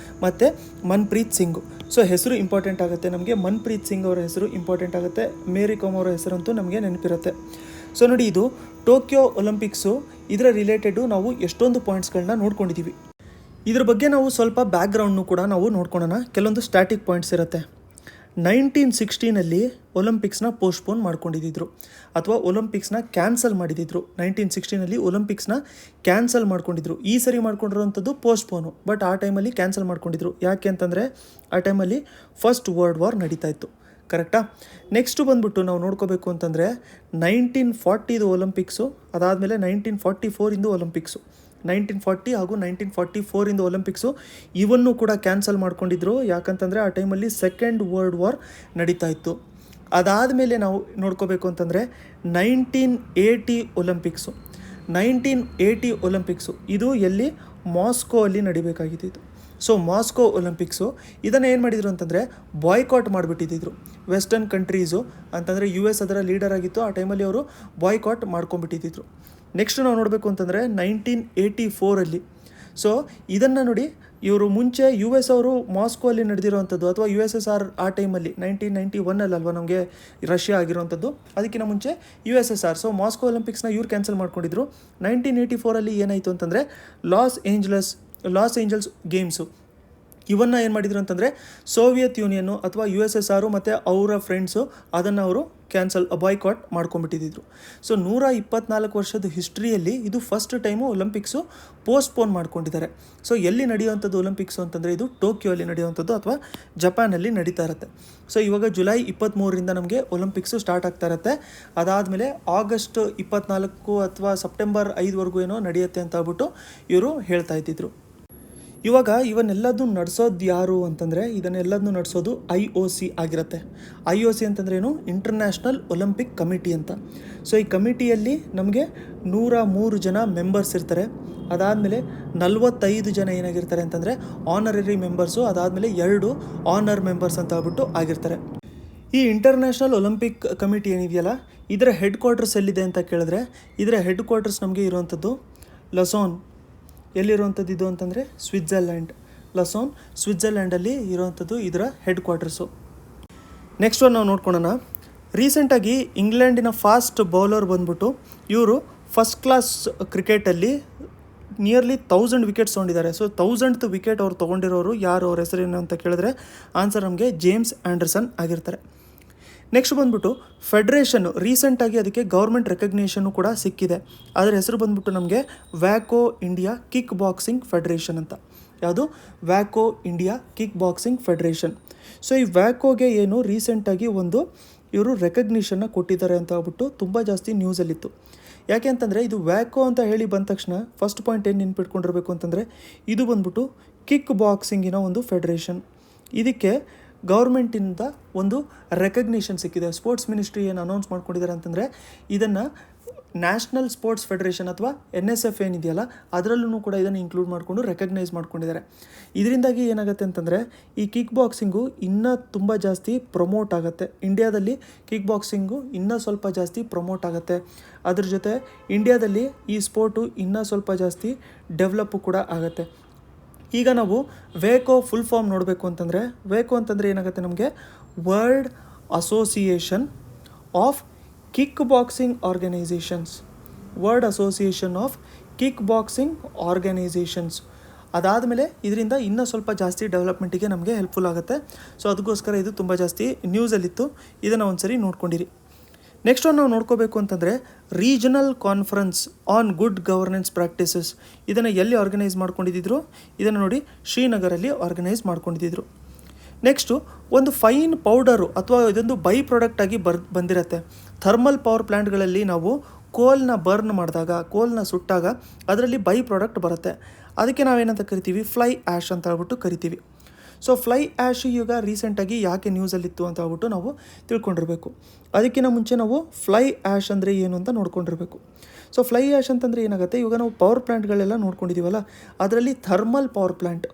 ಮತ್ತು ಮನ್ಪ್ರೀತ್ ಸಿಂಗ್. ಸೊ ಹೆಸರು ಇಂಪಾರ್ಟೆಂಟ್ ಆಗುತ್ತೆ ನಮಗೆ. ಮನ್ಪ್ರೀತ್ ಸಿಂಗ್ ಅವರ ಹೆಸರು ಇಂಪಾರ್ಟೆಂಟ್ ಆಗುತ್ತೆ. ಮೇರಿ ಕೋಮ್ ಅವರ ಹೆಸರಂತೂ ನಮಗೆ ನೆನಪಿರುತ್ತೆ. ಸೊ ನೋಡಿ, ಇದು ಟೋಕಿಯೋ ಒಲಿಂಪಿಕ್ಸು, ಇದರ ರಿಲೇಟೆಡು ನಾವು ಎಷ್ಟೊಂದು ಪಾಯಿಂಟ್ಸ್ಗಳನ್ನ ನೋಡ್ಕೊಂಡಿದ್ದೀವಿ. ಇದ್ರ ಬಗ್ಗೆ ನಾವು ಸ್ವಲ್ಪ ಬ್ಯಾಕ್ಗ್ರೌಂಡ್ನು ಕೂಡ ನಾವು ನೋಡ್ಕೊಳ್ಳೋಣ. ಕೆಲವೊಂದು ಸ್ಟ್ಯಾಟಿಕ್ ಪಾಯಿಂಟ್ಸ್ ಇರುತ್ತೆ. 1960 ಒಲಿಂಪಿಕ್ಸ್ನ ಪೋಸ್ಟ್ಪೋನ್ ಮಾಡ್ಕೊಂಡಿದ್ದರು ಅಥವಾ ಒಲಿಂಪಿಕ್ಸ್ನ ಕ್ಯಾನ್ಸಲ್ ಮಾಡಿದ್ರು. 1960 ಒಲಿಂಪಿಕ್ಸ್ನ ಕ್ಯಾನ್ಸಲ್ ಮಾಡ್ಕೊಂಡಿದ್ರು. ಈ ಸರಿ ಮಾಡ್ಕೊಂಡಿರೋವಂಥದ್ದು ಪೋಸ್ಟ್ಪೋನು, ಬಟ್ ಆ ಟೈಮಲ್ಲಿ ಕ್ಯಾನ್ಸಲ್ ಮಾಡ್ಕೊಂಡಿದ್ರು. ಯಾಕೆ ಅಂತಂದರೆ ಆ ಟೈಮಲ್ಲಿ ಫಸ್ಟ್ ವರ್ಲ್ಡ್ ವಾರ್ ನಡೀತಾ ಇತ್ತು. ಕರೆಕ್ಟಾ? ನೆಕ್ಸ್ಟು ಬಂದ್ಬಿಟ್ಟು ನಾವು ನೋಡ್ಕೋಬೇಕು ಅಂತಂದರೆ 1940 ಒಲಿಂಪಿಕ್ಸು, ಅದಾದಮೇಲೆ 1944 ಒಲಿಂಪಿಕ್ಸು, 1940 ಹಾಗೂ 1944 ಒಲಿಂಪಿಕ್ಸು ಇವನ್ನೂ ಕೂಡ ಕ್ಯಾನ್ಸಲ್ ಮಾಡ್ಕೊಂಡಿದ್ರು. ಯಾಕಂತಂದರೆ ಆ ಟೈಮಲ್ಲಿ ಸೆಕೆಂಡ್ ವರ್ಲ್ಡ್ ವಾರ್ ನಡೀತಾ ಇತ್ತು. ಅದಾದಮೇಲೆ ನಾವು ನೋಡ್ಕೋಬೇಕು ಅಂತಂದರೆ 1980 ಒಲಿಂಪಿಕ್ಸು ಇದು ಎಲ್ಲಿ? ಮಾಸ್ಕೋ ಅಲ್ಲಿ ನಡಿಬೇಕಾಗಿದ್ದು. ಸೊ ಮಾಸ್ಕೋ ಒಲಿಂಪಿಕ್ಸು ಇದನ್ನು ಏನು ಮಾಡಿದರು ಅಂತಂದರೆ ಬಾಯ್ಕಾಟ್ ಮಾಡಿಬಿಟ್ಟಿದ್ರು. ವೆಸ್ಟರ್ನ್ ಕಂಟ್ರೀಸು ಅಂತಂದರೆ US ಅದರ ಲೀಡರ್ ಆಗಿತ್ತು. ಆ ಟೈಮಲ್ಲಿ ಅವರು ಬಾಯ್ಕಾಟ್ ಮಾಡ್ಕೊಂಡ್ಬಿಟ್ಟಿದ್ರು. ನೆಕ್ಸ್ಟ್ ನಾವು ನೋಡಬೇಕು ಅಂತಂದರೆ 1984 ಸೊ ಇದನ್ನು ನೋಡಿ, ಇವರು ಮುಂಚೆ US ಅವರು ಮಾಸ್ಕೋ ಅಲ್ಲಿ ನಡೆದಿರೋವಂಥದ್ದು ಅಥವಾ USSR ಆ ಟೈಮಲ್ಲಿ 1991 ಅಲ್ವಾ ನಮಗೆ ರಷ್ಯಾ ಆಗಿರೋವಂಥದ್ದು, ಅದಕ್ಕಿಂತ ಮುಂಚೆ USSR. ಸೊ ಮಾಸ್ಕೋ ಒಲಿಂಪಿಕ್ಸ್ನ ಇವ್ರು ಕ್ಯಾನ್ಸಲ್ ಮಾಡ್ಕೊಂಡಿದ್ರು. 1984 ಏನಾಯಿತು ಅಂತಂದರೆ ಲಾಸ್ ಏಂಜಲ್ಸ್ ಗೇಮ್ಸು ಇವನ್ನು ಏನು ಮಾಡಿದ್ರು ಅಂತಂದರೆ ಸೋವಿಯತ್ ಯೂನಿಯನ್ನು ಅಥವಾ USSR ಮತ್ತು ಅವರ ಫ್ರೆಂಡ್ಸು ಅದನ್ನು ಅವರು ಬಾಯ್ಕಾಟ್ ಮಾಡ್ಕೊಂಡ್ಬಿಟ್ಟಿದ್ರು. ಸೊ 124 ವರ್ಷದ ಹಿಸ್ಟ್ರಿಯಲ್ಲಿ ಇದು ಫಸ್ಟ್ ಟೈಮು ಒಲಿಂಪಿಕ್ಸು ಪೋಸ್ಟ್ಪೋನ್ ಮಾಡ್ಕೊಂಡಿದ್ದಾರೆ. ಸೊ ಎಲ್ಲಿ ನಡೆಯುವಂಥದ್ದು ಒಲಿಂಪಿಕ್ಸು ಅಂತಂದರೆ ಇದು ಟೋಕಿಯೋ ಅಲ್ಲಿ ನಡೆಯುವಂಥದ್ದು ಅಥವಾ ಜಪಾನಲ್ಲಿ ನಡೀತಾ ಇರುತ್ತೆ. ಸೊ ಇವಾಗ ಜುಲೈ 23 ನಮಗೆ ಒಲಿಂಪಿಕ್ಸು ಸ್ಟಾರ್ಟ್ ಆಗ್ತಾ ಇರುತ್ತೆ. ಅದಾದಮೇಲೆ ಆಗಸ್ಟ್ 24 ಅಥವಾ ಸೆಪ್ಟೆಂಬರ್ 5 ಏನೋ ನಡೆಯುತ್ತೆ ಅಂತ ಹೇಳ್ಬಿಟ್ಟು ಇವರು ಹೇಳ್ತಾ ಇದ್ದಿದ್ರು. ಇವಾಗ ಇವನ್ನೆಲ್ಲದನ್ನು ನಡೆಸೋದು ಯಾರು ಅಂತಂದರೆ ಇದನ್ನೆಲ್ಲದನ್ನು ನಡೆಸೋದು IOC ಆಗಿರುತ್ತೆ. IOC ಅಂತಂದ್ರೆ ಏನು? ಇಂಟರ್ನ್ಯಾಷನಲ್ ಒಲಿಂಪಿಕ್ ಕಮಿಟಿ ಅಂತ. ಸೊ ಈ ಕಮಿಟಿಯಲ್ಲಿ ನಮಗೆ 103 ಜನ ಮೆಂಬರ್ಸ್ ಇರ್ತಾರೆ. ಅದಾದಮೇಲೆ 45 ಜನ ಏನಾಗಿರ್ತಾರೆ ಅಂತಂದರೆ ಆನರರಿ ಮೆಂಬರ್ಸು, ಅದಾದಮೇಲೆ 2 ಆನರ್ ಮೆಂಬರ್ಸ್ ಅಂತ ಹೇಳ್ಬಿಟ್ಟು ಆಗಿರ್ತಾರೆ. ಈ ಇಂಟರ್ನ್ಯಾಷನಲ್ ಒಲಿಂಪಿಕ್ ಕಮಿಟಿ ಏನಿದೆಯಲ್ಲ ಇದರ ಹೆಡ್ ಕ್ವಾರ್ಟರ್ಸ್ ಎಲ್ಲಿದೆ ಅಂತ ಕೇಳಿದ್ರೆ ಇದರ ಹೆಡ್ ಕ್ವಾರ್ಟರ್ಸ್ ನಮಗೆ ಇರುವಂಥದ್ದು ಲಸೋನ್. ಎಲ್ಲಿರುವಂಥದ್ದು ಇದು ಅಂತಂದರೆ ಸ್ವಿಟ್ಜರ್ಲ್ಯಾಂಡಲ್ಲಿ ಇರುವಂಥದ್ದು ಇದರ ಹೆಡ್ ಕ್ವಾರ್ಟರ್ಸು. ನೆಕ್ಸ್ಟ್ ನಾವು ನೋಡ್ಕೊಳ್ಳೋಣ. ರೀಸೆಂಟಾಗಿ ಇಂಗ್ಲೆಂಡಿನ ಫಾಸ್ಟ್ ಬೌಲರ್ ಬಂದ್ಬಿಟ್ಟು ಇವರು ಫಸ್ಟ್ ಕ್ಲಾಸ್ ಕ್ರಿಕೆಟಲ್ಲಿ ನಿಯರ್ಲಿ 1000 ವಿಕೆಟ್ಸ್ ತೊಗೊಂಡಿದ್ದಾರೆ. ಸೊ 1000th ವಿಕೆಟ್ ಅವ್ರು ತೊಗೊಂಡಿರೋರು ಯಾರು, ಅವ್ರ ಹೆಸರೇನು ಅಂತ ಕೇಳಿದ್ರೆ ಆನ್ಸರ್ ನಮಗೆ ಜೇಮ್ಸ್ ಆ್ಯಂಡರ್ಸನ್ ಆಗಿರ್ತಾರೆ. ನೆಕ್ಸ್ಟ್ ಬಂದ್ಬಿಟ್ಟು ಫೆಡ್ರೇಷನ್ನು ರೀಸೆಂಟಾಗಿ ಅದಕ್ಕೆ ಗೌರ್ಮೆಂಟ್ ರೆಕಗ್ನೇಷನ್ನು ಕೂಡ ಸಿಕ್ಕಿದೆ. ಅದರ ಹೆಸರು ಬಂದ್ಬಿಟ್ಟು ನಮಗೆ ವ್ಯಾಕೋ ಇಂಡಿಯಾ ಕಿಕ್ ಬಾಕ್ಸಿಂಗ್ ಫೆಡ್ರೇಷನ್ ಅಂತ. ಯಾವುದು? ವ್ಯಾಕೋ India kickboxing federation. So ಈ ವ್ಯಾಕೋಗೆ ಏನು ರೀಸೆಂಟಾಗಿ ಇವರು ರೆಕಗ್ನಿಷನ್ನ ಕೊಟ್ಟಿದ್ದಾರೆ ಅಂತ ಹೇಳ್ಬಿಟ್ಟು ತುಂಬ ಜಾಸ್ತಿ ನ್ಯೂಸಲ್ಲಿತ್ತು. ಯಾಕೆ ಅಂತಂದರೆ ಇದು ವ್ಯಾಕೋ ಅಂತ ಹೇಳಿ ಬಂದ ತಕ್ಷಣ ಫಸ್ಟ್ ಪಾಯಿಂಟ್ ಏನು ನೆನ್ಪಿಟ್ಕೊಂಡಿರಬೇಕು ಅಂತಂದರೆ ಇದು ಬಂದ್ಬಿಟ್ಟು ಕಿಕ್ ಬಾಕ್ಸಿಂಗಿನ ಒಂದು ಫೆಡ್ರೇಷನ್. ಇದಕ್ಕೆ ಗೌರ್ಮೆಂಟಿಂದ ಒಂದು ರೆಕಗ್ನಿಷನ್ ಸಿಕ್ಕಿದೆ. ಸ್ಪೋರ್ಟ್ಸ್ ಮಿನಿಸ್ಟ್ರಿ ಏನು ಅನೌನ್ಸ್ ಮಾಡ್ಕೊಂಡಿದ್ದಾರೆ ಅಂತಂದರೆ ಇದನ್ನು ನ್ಯಾಷನಲ್ ಸ್ಪೋರ್ಟ್ಸ್ ಫೆಡರೇಷನ್ ಅಥವಾ NSF ಏನಿದೆಯಲ್ಲ ಅದರಲ್ಲೂ ಕೂಡ ಇದನ್ನು ಇನ್ಕ್ಲೂಡ್ ಮಾಡಿಕೊಂಡು ರೆಕಗ್ನೈಸ್ ಮಾಡ್ಕೊಂಡಿದ್ದಾರೆ. ಇದರಿಂದಾಗಿ ಏನಾಗುತ್ತೆ ಅಂತಂದರೆ ಈ ಕಿಕ್ ಬಾಕ್ಸಿಂಗು ಇನ್ನೂ ತುಂಬ ಜಾಸ್ತಿ ಪ್ರಮೋಟ್ ಆಗುತ್ತೆ. ಇಂಡಿಯಾದಲ್ಲಿ ಕಿಕ್ ಬಾಕ್ಸಿಂಗು ಇನ್ನೂ ಸ್ವಲ್ಪ ಜಾಸ್ತಿ ಪ್ರಮೋಟ್ ಆಗುತ್ತೆ. ಅದ್ರ ಜೊತೆ ಇಂಡಿಯಾದಲ್ಲಿ ಈ ಸ್ಪೋರ್ಟು ಇನ್ನೂ ಸ್ವಲ್ಪ ಜಾಸ್ತಿ ಡೆವಲಪ್ಪು ಕೂಡ ಆಗುತ್ತೆ. ಈಗ ನಾವು ವೇಕೋ ಫುಲ್ ಫಾರ್ಮ್ ನೋಡಬೇಕು ಅಂತಂದರೆ ವೇಕೋ ಅಂತಂದರೆ ಏನಾಗುತ್ತೆ ನಮಗೆ world association of kick boxing organisations. ಅದಾದಮೇಲೆ ಇದರಿಂದ ಇನ್ನೂ ಸ್ವಲ್ಪ ಜಾಸ್ತಿ ಡೆವಲಪ್ಮೆಂಟಿಗೆ ನಮಗೆ ಹೆಲ್ಪ್ಫುಲ್ ಆಗುತ್ತೆ. ಸೊ ಅದಕ್ಕೋಸ್ಕರ ಇದು ತುಂಬ ಜಾಸ್ತಿ ನ್ಯೂಸಲ್ಲಿತ್ತು, ಇದನ್ನು ಒಂದ್ಸರಿ ನೋಡ್ಕೊಂಡಿರಿ. ನೆಕ್ಸ್ಟ್ ಒಂದು ನಾವು ನೋಡ್ಕೋಬೇಕು ಅಂತಂದರೆ regional conference on good governance practices. ಇದನ್ನು ಎಲ್ಲಿ ಆರ್ಗನೈಸ್ ಮಾಡ್ಕೊಂಡಿದ್ದರು? ಇದನ್ನು ನೋಡಿ ಶ್ರೀನಗರಲ್ಲಿ ಆರ್ಗನೈಸ್ ಮಾಡ್ಕೊಂಡಿದ್ದರು. ನೆಕ್ಸ್ಟು ಒಂದು ಫೈನ್ ಪೌಡರು ಅಥವಾ ಇದೊಂದು ಬೈ ಪ್ರಾಡಕ್ಟ್ ಆಗಿ ಬಂದಿರುತ್ತೆ. ಥರ್ಮಲ್ ಪವರ್ ಪ್ಲ್ಯಾಂಟ್ಗಳಲ್ಲಿ ನಾವು ಕೋಲ್ನ ಬರ್ನ್ ಮಾಡಿದಾಗ, ಕೋಲ್ನ ಸುಟ್ಟಾಗ ಅದರಲ್ಲಿ ಬೈ ಪ್ರಾಡಕ್ಟ್ ಬರುತ್ತೆ. ಅದಕ್ಕೆ ನಾವೇನಂತ ಕರಿತೀವಿ? ಫ್ಲೈ ಆ್ಯಶ್ ಅಂತ ಹೇಳ್ಬಿಟ್ಟು ಕರಿತೀವಿ. ಸೊ ಫ್ಲೈ ಆ್ಯಶ್ ಈಗ ರೀಸೆಂಟಾಗಿ ಯಾಕೆ ನ್ಯೂಸಲ್ಲಿತ್ತು ಅಂತ ಹೇಳ್ಬಿಟ್ಟು ನಾವು ತಿಳ್ಕೊಂಡಿರಬೇಕು. ಅದಕ್ಕಿಂತ ಮುಂಚೆ ನಾವು ಫ್ಲೈ ಆ್ಯಶ್ ಅಂದರೆ ಏನು ಅಂತ ನೋಡ್ಕೊಂಡಿರಬೇಕು. ಸೊ ಫ್ಲೈ ಆ್ಯಶ್ ಅಂತಂದರೆ ಏನಾಗುತ್ತೆ, ಇವಾಗ ನಾವು ಪವರ್ ಪ್ಲ್ಯಾಂಟ್ಗಳೆಲ್ಲ ನೋಡ್ಕೊಂಡಿದ್ದೀವಲ್ಲ, ಅದರಲ್ಲಿ ಥರ್ಮಲ್ ಪವರ್ ಪ್ಲ್ಯಾಂಟ್,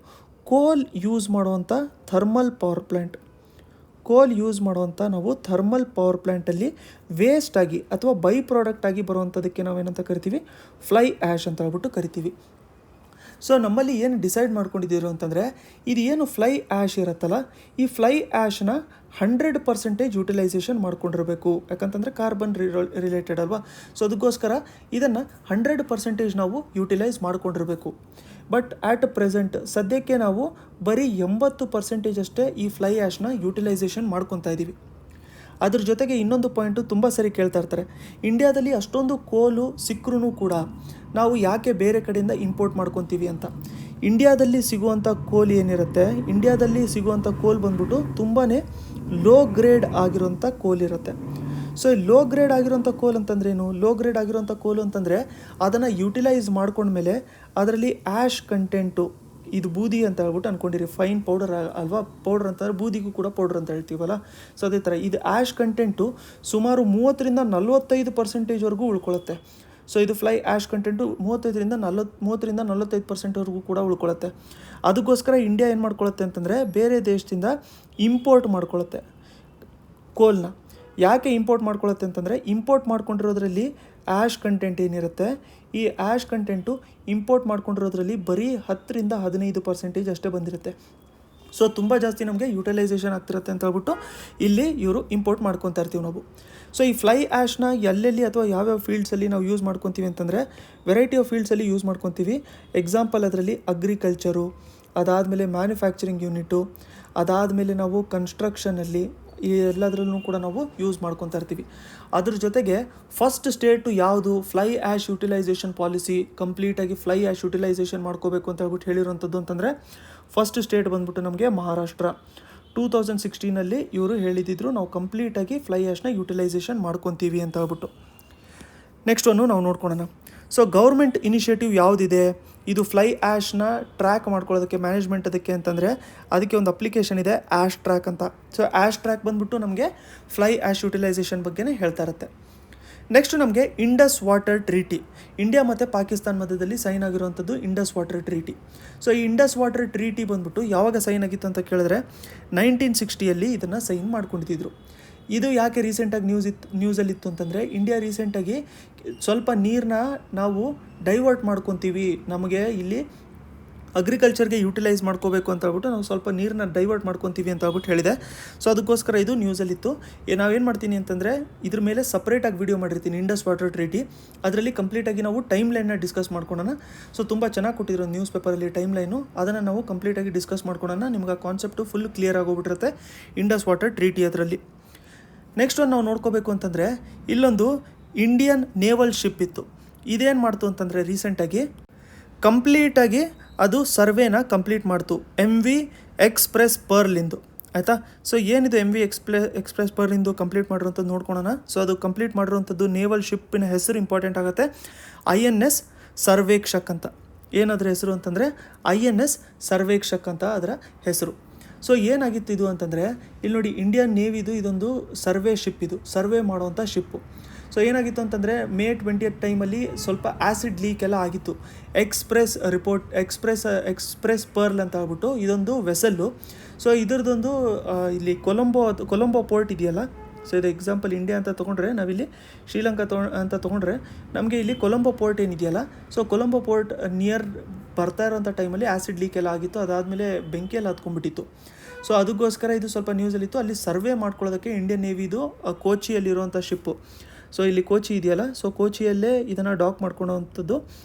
ಕೋಲ್ ಯೂಸ್ ಮಾಡುವಂಥ ಥರ್ಮಲ್ ಪವರ್ ಪ್ಲ್ಯಾಂಟ್, ಕೋಲ್ ಯೂಸ್ ಮಾಡುವಂಥ ನಾವು ಥರ್ಮಲ್ ಪವರ್ ಪ್ಲ್ಯಾಂಟಲ್ಲಿ ವೇಸ್ಟಾಗಿ ಅಥವಾ ಬೈ ಪ್ರಾಡಕ್ಟ್ ಆಗಿ ಬರುವಂಥದ್ದಕ್ಕೆ ನಾವೇನಂತ ಕರಿತೀವಿ? ಫ್ಲೈ ಆ್ಯಶ್ ಅಂತ ಹೇಳ್ಬಿಟ್ಟು ಕರಿತೀವಿ. ಸೊ ನಮ್ಮಲ್ಲಿ ಏನು ಡಿಸೈಡ್ ಮಾಡ್ಕೊಂಡಿದ್ದೀರೋ ಅಂತಂದರೆ, ಇದು ಏನು ಫ್ಲೈ ಆ್ಯಶ್ ಇರುತ್ತಲ್ಲ, ಈ ಫ್ಲೈ ಆ್ಯಶ್ನ 100% ಯೂಟಿಲೈಸೇಷನ್ ಮಾಡ್ಕೊಂಡಿರಬೇಕು. ಯಾಕಂತಂದರೆ ಕಾರ್ಬನ್ ರಿಲೇಟೆಡ್ ಅಲ್ವಾ. ಸೊ ಅದಕ್ಕೋಸ್ಕರ ಇದನ್ನು 100% ನಾವು ಯೂಟಿಲೈಸ್ ಮಾಡ್ಕೊಂಡಿರಬೇಕು. ಬಟ್ ಆಟ್ ಪ್ರೆಸೆಂಟ್ ಸದ್ಯಕ್ಕೆ ನಾವು ಬರೀ 80% ಅಷ್ಟೇ ಈ ಫ್ಲೈ ಆ್ಯಶ್ನ ಯೂಟಿಲೈಸೇಷನ್ ಮಾಡ್ಕೊತಾ ಇದ್ದೀವಿ. ಅದ್ರ ಜೊತೆಗೆ ಇನ್ನೊಂದು ಪಾಯಿಂಟು ತುಂಬ ಸರಿ ಕೇಳ್ತಾ ಇರ್ತಾರೆ, ಇಂಡಿಯಾದಲ್ಲಿ ಅಷ್ಟೊಂದು ಕೋಲು ಸಿಕ್ಕರೂ ಕೂಡ ನಾವು ಯಾಕೆ ಬೇರೆ ಕಡೆಯಿಂದ ಇಂಪೋರ್ಟ್ ಮಾಡ್ಕೊತೀವಿ ಅಂತ. ಇಂಡಿಯಾದಲ್ಲಿ ಸಿಗುವಂಥ ಕೋಲ್ ಏನಿರುತ್ತೆ, ಇಂಡಿಯಾದಲ್ಲಿ ಸಿಗುವಂಥ ಕೋಲ್ ಬಂದ್ಬಿಟ್ಟು ತುಂಬಾ ಲೋ ಗ್ರೇಡ್ ಆಗಿರೋಂಥ ಕೋಲ್ ಇರುತ್ತೆ. ಸೊ ಲೋ ಗ್ರೇಡ್ ಆಗಿರೋಂಥ ಕೋಲ್ ಅಂತಂದ್ರೇನು? ಲೋ ಗ್ರೇಡ್ ಆಗಿರೋಂಥ ಕೋಲು ಅಂತಂದರೆ ಅದನ್ನು ಯೂಟಿಲೈಸ್ ಮಾಡ್ಕೊಂಡ್ಮೇಲೆ ಅದರಲ್ಲಿ ಆ್ಯಶ್ ಕಂಟೆಂಟು, ಇದು ಬೂದಿ ಅಂತ ಹೇಳ್ಬಿಟ್ಟು ಅಂದ್ಕೊಂಡಿರಿ, ಫೈನ್ ಪೌಡರ್ ಅಲ್ವಾ, ಪೌಡರ್ ಅಂತಂದರೆ ಬೂದಿಗೂ ಕೂಡ ಪೌಡರ್ ಅಂತ ಹೇಳ್ತೀವಲ್ಲ. ಸೊ ಅದೇ ಥರ ಇದು ಆ್ಯಶ್ ಕಂಟೆಂಟು ಸುಮಾರು 30-45%ವರೆಗೂ ಉಳ್ಕೊಳ್ಳುತ್ತೆ. ಸೊ ಇದು ಫ್ಲೈ ಆ್ಯಶ್ ಕಂಟೆಂಟು 30-45%ವರೆಗೂ ಕೂಡ ಉಳ್ಕೊಳ್ಳುತ್ತೆ. ಅದಕ್ಕೋಸ್ಕರ ಇಂಡಿಯಾ ಏನು ಮಾಡ್ಕೊಳ್ಳುತ್ತೆ ಅಂತಂದರೆ ಬೇರೆ ದೇಶದಿಂದ ಇಂಪೋರ್ಟ್ ಮಾಡ್ಕೊಳ್ಳುತ್ತೆ ಕೋಲ್ನ. ಯಾಕೆ ಇಂಪೋರ್ಟ್ ಮಾಡ್ಕೊಳ್ಳುತ್ತೆ ಅಂತಂದರೆ, ಇಂಪೋರ್ಟ್ ಮಾಡ್ಕೊಂಡಿರೋದ್ರಲ್ಲಿ ಆ್ಯಶ್ ಕಂಟೆಂಟ್ ಏನಿರುತ್ತೆ, ಈ ಆ್ಯಶ್ ಕಂಟೆಂಟು ಇಂಪೋರ್ಟ್ ಮಾಡ್ಕೊಂಡಿರೋದ್ರಲ್ಲಿ ಬರೀ 10-15% ಅಷ್ಟೇ ಬಂದಿರುತ್ತೆ. ಸೊ ತುಂಬ ಜಾಸ್ತಿ ನಮಗೆ ಯೂಟಿಲೈಸೇಷನ್ ಆಗ್ತಿರುತ್ತೆ ಅಂತ ಹೇಳ್ಬಿಟ್ಟು ಇಲ್ಲಿ ಇವರು ಇಂಪೋರ್ಟ್ ಮಾಡ್ಕೊತಾ ಇರ್ತೀವಿ ನಾವು. ಸೊ ಈ ಫ್ಲೈ ಆ್ಯಶ್ನ ಎಲ್ಲೆಲ್ಲಿ ಅಥವಾ ಯಾವ್ಯಾವ ಫೀಲ್ಡ್ಸಲ್ಲಿ ನಾವು ಯೂಸ್ ಮಾಡ್ಕೊತೀವಿ ಅಂತಂದರೆ, ವೆರೈಟಿ ಆಫ್ ಫೀಲ್ಡ್ಸಲ್ಲಿ ಯೂಸ್ ಮಾಡ್ಕೊತೀವಿ. ಎಕ್ಸಾಂಪಲ್ ಅದರಲ್ಲಿ ಅಗ್ರಿಕಲ್ಚರು, ಅದಾದಮೇಲೆ ಮ್ಯಾನುಫ್ಯಾಕ್ಚರಿಂಗ್ ಯೂನಿಟು, ಅದಾದಮೇಲೆ ನಾವು ಕನ್ಸ್ಟ್ರಕ್ಷನಲ್ಲಿ, ಈ ಎಲ್ಲದರಲ್ಲೂ ಕೂಡ ನಾವು ಯೂಸ್ ಮಾಡ್ಕೊತಾ ಇರ್ತೀವಿ. ಅದ್ರ ಜೊತೆಗೆ ಫಸ್ಟ್ ಸ್ಟೇಟು ಯಾವುದು ಫ್ಲೈ ಆ್ಯಶ್ ಯೂಟಿಲೈಸೇಷನ್ ಪಾಲಿಸಿ ಕಂಪ್ಲೀಟಾಗಿ ಫ್ಲೈ ಆ್ಯಶ್ ಯೂಟಿಲೈಸೇಷನ್ ಮಾಡ್ಕೋಬೇಕು ಅಂತ ಹೇಳ್ಬಿಟ್ಟು ಹೇಳಿರೋಂಥದ್ದು ಅಂತಂದರೆ, ಫಸ್ಟ್ ಸ್ಟೇಟ್ ಬಂದ್ಬಿಟ್ಟು ನಮಗೆ ಮಹಾರಾಷ್ಟ್ರ. 2016 ಇವರು ಹೇಳಿದ್ರು ನಾವು ಕಂಪ್ಲೀಟಾಗಿ ಫ್ಲೈ ಆ್ಯಶ್ನ ಯೂಟಿಲೈಸೇಷನ್ ಮಾಡ್ಕೊತೀವಿ ಅಂತ ಹೇಳ್ಬಿಟ್ಟು. ನೆಕ್ಸ್ಟ್ ಒಂದು ನಾವು ನೋಡ್ಕೊಳ್ಳೋಣ. ಸೊ ಗೌರ್ಮೆಂಟ್ ಇನಿಷಿಯೇಟಿವ್ ಯಾವುದಿದೆ ಇದು ಫ್ಲೈ ಆ್ಯಶ್ನ ಟ್ರ್ಯಾಕ್ ಮಾಡ್ಕೊಳ್ಳೋದಕ್ಕೆ, ಮ್ಯಾನೇಜ್ಮೆಂಟ್ ಅದಕ್ಕೆ ಅಂತಂದರೆ ಅದಕ್ಕೆ ಒಂದು ಅಪ್ಲಿಕೇಶನ್ ಇದೆ, ಆ್ಯಶ್ ಟ್ರ್ಯಾಕ್ ಅಂತ. ಸೊ ಆ್ಯಶ್ ಟ್ರ್ಯಾಕ್ ಬಂದ್ಬಿಟ್ಟು ನಮಗೆ ಫ್ಲೈ ಆ್ಯಶ್ ಯೂಟಿಲೈಸೇಷನ್ ಬಗ್ಗೆನೇ ಹೇಳ್ತಾ ಇರುತ್ತೆ. ನೆಕ್ಸ್ಟು ನಮಗೆ ಇಂಡಸ್ ವಾಟರ್ ಟ್ರೀಟಿ, ಇಂಡಿಯಾ ಮತ್ತು ಪಾಕಿಸ್ತಾನ ಮಧ್ಯದಲ್ಲಿ ಸೈನ್ ಆಗಿರುವಂಥದ್ದು ಇಂಡಸ್ ವಾಟರ್ ಟ್ರೀಟಿ. ಸೊ ಈ ಇಂಡಸ್ ವಾಟರ್ ಟ್ರೀಟಿ ಬಂದ್ಬಿಟ್ಟು ಯಾವಾಗ ಸೈನ್ ಆಗಿತ್ತು ಅಂತ ಕೇಳಿದ್ರೆ 1960 ಇದನ್ನು ಸೈನ್ ಮಾಡ್ಕೊಂಡಿದ್ರು. ಇದು ಯಾಕೆ ರೀಸೆಂಟಾಗಿ ನ್ಯೂಸಲ್ಲಿತ್ತು ಅಂತಂದರೆ, ಇಂಡಿಯಾ ರೀಸೆಂಟಾಗಿ ಸ್ವಲ್ಪ ನೀರನ್ನ ನಾವು ಡೈವರ್ಟ್ ಮಾಡ್ಕೊತೀವಿ, ನಮಗೆ ಇಲ್ಲಿ ಅಗ್ರಿಕಲ್ಚರ್ಗೆ ಯೂಟಿಲೈಸ್ ಮಾಡ್ಕೋಬೇಕು ಅಂತ ಹೇಳ್ಬಿಟ್ಟು ನಾವು ಸ್ವಲ್ಪ ನೀರನ್ನ ಡೈವರ್ಟ್ ಮಾಡ್ಕೊತೀವಿ ಅಂತ ಹೇಳ್ಬಿಟ್ಟು ಹೇಳಿದೆ. ಸೊ ಅದಕ್ಕೋಸ್ಕರ ಇದು ನ್ಯೂಸಲ್ಲಿತ್ತು. ನಾವೇನು ಮಾಡ್ತೀನಿ ಅಂತಂದರೆ ಇದ್ರ ಮೇಲೆ ಸಪ್ರೇಟಾಗಿ ವಿಡಿಯೋ ಮಾಡಿರ್ತೀನಿ, ಇಂಡಸ್ ವಾಟರ್ ಟ್ರೀಟಿ. ಅದರಲ್ಲಿ ಕಂಪ್ಲೀಟಾಗಿ ನಾವು ಟೈಮ್ ಲೈನ್ನ ಡಿಸ್ಕಸ್ ಮಾಡ್ಕೊಳ್ಳೋಣ. ಸೊ ತುಂಬ ಚೆನ್ನಾಗಿ ಕೊಟ್ಟಿರೋ ನ್ಯೂಸ್ ಪೇಪರಲ್ಲಿ ಟೈಮ್ ಲೈನು, ಅದನ್ನು ನಾವು ಕಂಪ್ಲೀಟಾಗಿ ಡಿಸ್ಕಸ್ ಮಾಡ್ಕೊಳ್ಳೋಣ. ನಿಮ್ಗೆ ಆ ಕಾನ್ಸೆಪ್ಟು ಫುಲ್ ಕ್ಲಿಯರ್ ಆಗೋಗ್ಬಿಟ್ಟಿರುತ್ತೆ ಇಂಡಸ್ ವಾಟರ್ ಟ್ರೀಟಿ ಅದರಲ್ಲಿ. ನೆಕ್ಸ್ಟ್ ಒಂದು ನಾವು ನೋಡ್ಕೋಬೇಕು ಅಂತಂದರೆ, ಇಲ್ಲೊಂದು ಇಂಡಿಯನ್ ನೇವಲ್ ಶಿಪ್ ಇತ್ತು. ಇದೇನು ಮಾಡ್ತು ಅಂತಂದರೆ ರೀಸೆಂಟಾಗಿ ಕಂಪ್ಲೀಟಾಗಿ ಅದು ಸರ್ವೇನ ಕಂಪ್ಲೀಟ್ ಮಾಡ್ತು, MV ಎಕ್ಸ್ಪ್ರೆಸ್ ಪರ್ಲಿಂದು. ಆಯಿತಾ. ಸೊ ಏನಿದೆ MV ಎಕ್ಸ್ಪ್ರೆಸ್ ಪರ್ಲಿಂದು ಕಂಪ್ಲೀಟ್ ಮಾಡಿರೋಂಥದ್ದು ನೋಡ್ಕೊಳ್ಳೋಣ. ಸೊ ಅದು ಕಂಪ್ಲೀಟ್ ಮಾಡಿರೋಂಥದ್ದು ನೇವಲ್ ಶಿಪ್ಪಿನ ಹೆಸರು ಇಂಪಾರ್ಟೆಂಟ್ ಆಗುತ್ತೆ, INS ಸರ್ವೇಕ್ಷಕ್ ಅಂತ. ಏನದರ ಹೆಸರು ಅಂತಂದರೆ INS ಸರ್ವೇಕ್ಷಕ್ ಅಂತ ಅದರ ಹೆಸರು. ಸೊ ಏನಾಗಿತ್ತು ಇದು ಅಂತಂದರೆ, ಇಲ್ಲಿ ನೋಡಿ ಇಂಡಿಯನ್ ನೇವಿದು ಇದೊಂದು ಸರ್ವೆ ಶಿಪ್, ಇದು ಸರ್ವೆ ಮಾಡುವಂಥ ಶಿಪ್ಪು. ಸೊ ಏನಾಗಿತ್ತು ಅಂತಂದರೆ May 20 ಟೈಮಲ್ಲಿ ಸ್ವಲ್ಪ ಆ್ಯಸಿಡ್ ಲೀಕ್ ಎಲ್ಲ ಆಗಿತ್ತು. ಎಕ್ಸ್ಪ್ರೆಸ್ ಪರ್ಲ್ ಅಂತ ಹೇಳ್ಬಿಟ್ಟು ಇದೊಂದು ವೆಸಲ್ಲು. ಸೊ ಇದ್ರದ್ದೊಂದು ಇಲ್ಲಿ ಕೊಲಂಬೋ ಪೋರ್ಟ್ ಇದೆಯಲ್ಲ, ಸೊ ಇದು ಎಕ್ಸಾಂಪಲ್ ಇಂಡಿಯಾ ಅಂತ ತೊಗೊಂಡ್ರೆ, ನಾವಿಲ್ಲಿ ಶ್ರೀಲಂಕಾ ಅಂತ ತೊಗೊಂಡ್ರೆ ನಮಗೆ ಇಲ್ಲಿ ಕೊಲಂಬೋ ಪೋರ್ಟ್ ಏನಿದೆಯಲ್ಲ, ಸೊ ಕೊಲಂಬೋ ಪೋರ್ಟ್ ನಿಯರ್ ಬರ್ತಾ ಇರೋಂಥ ಟೈಮಲ್ಲಿ ಆ್ಯಸಿಡ್ ಲೀಕ್ ಎಲ್ಲ ಆಗಿತ್ತು. ಅದಾದಮೇಲೆ ಬೆಂಕಿ ಎಲ್ಲ ಹತ್ಕೊಂಡ್ಬಿಟ್ಟಿತ್ತು. ಸೊ ಅದಕ್ಕೋಸ್ಕರ ಇದು ಸ್ವಲ್ಪ ನ್ಯೂಸಲ್ಲಿತ್ತು. ಅಲ್ಲಿ ಸರ್ವೆ ಮಾಡ್ಕೊಳ್ಳೋದಕ್ಕೆ ಇಂಡಿಯನ್ ನೇವಿದು ಕೋಚಿಯಲ್ಲಿರುವಂಥ ಶಿಪ್ಪು. ಸೊ ಇಲ್ಲಿ ಕೋಚಿ ಇದೆಯಲ್ಲ, ಸೊ ಕೋಚಿಯಲ್ಲೇ ಇದನ್ನು ಡಾಕ್ ಮಾಡ್ಕೊಳ್ಳೋವಂಥದ್ದು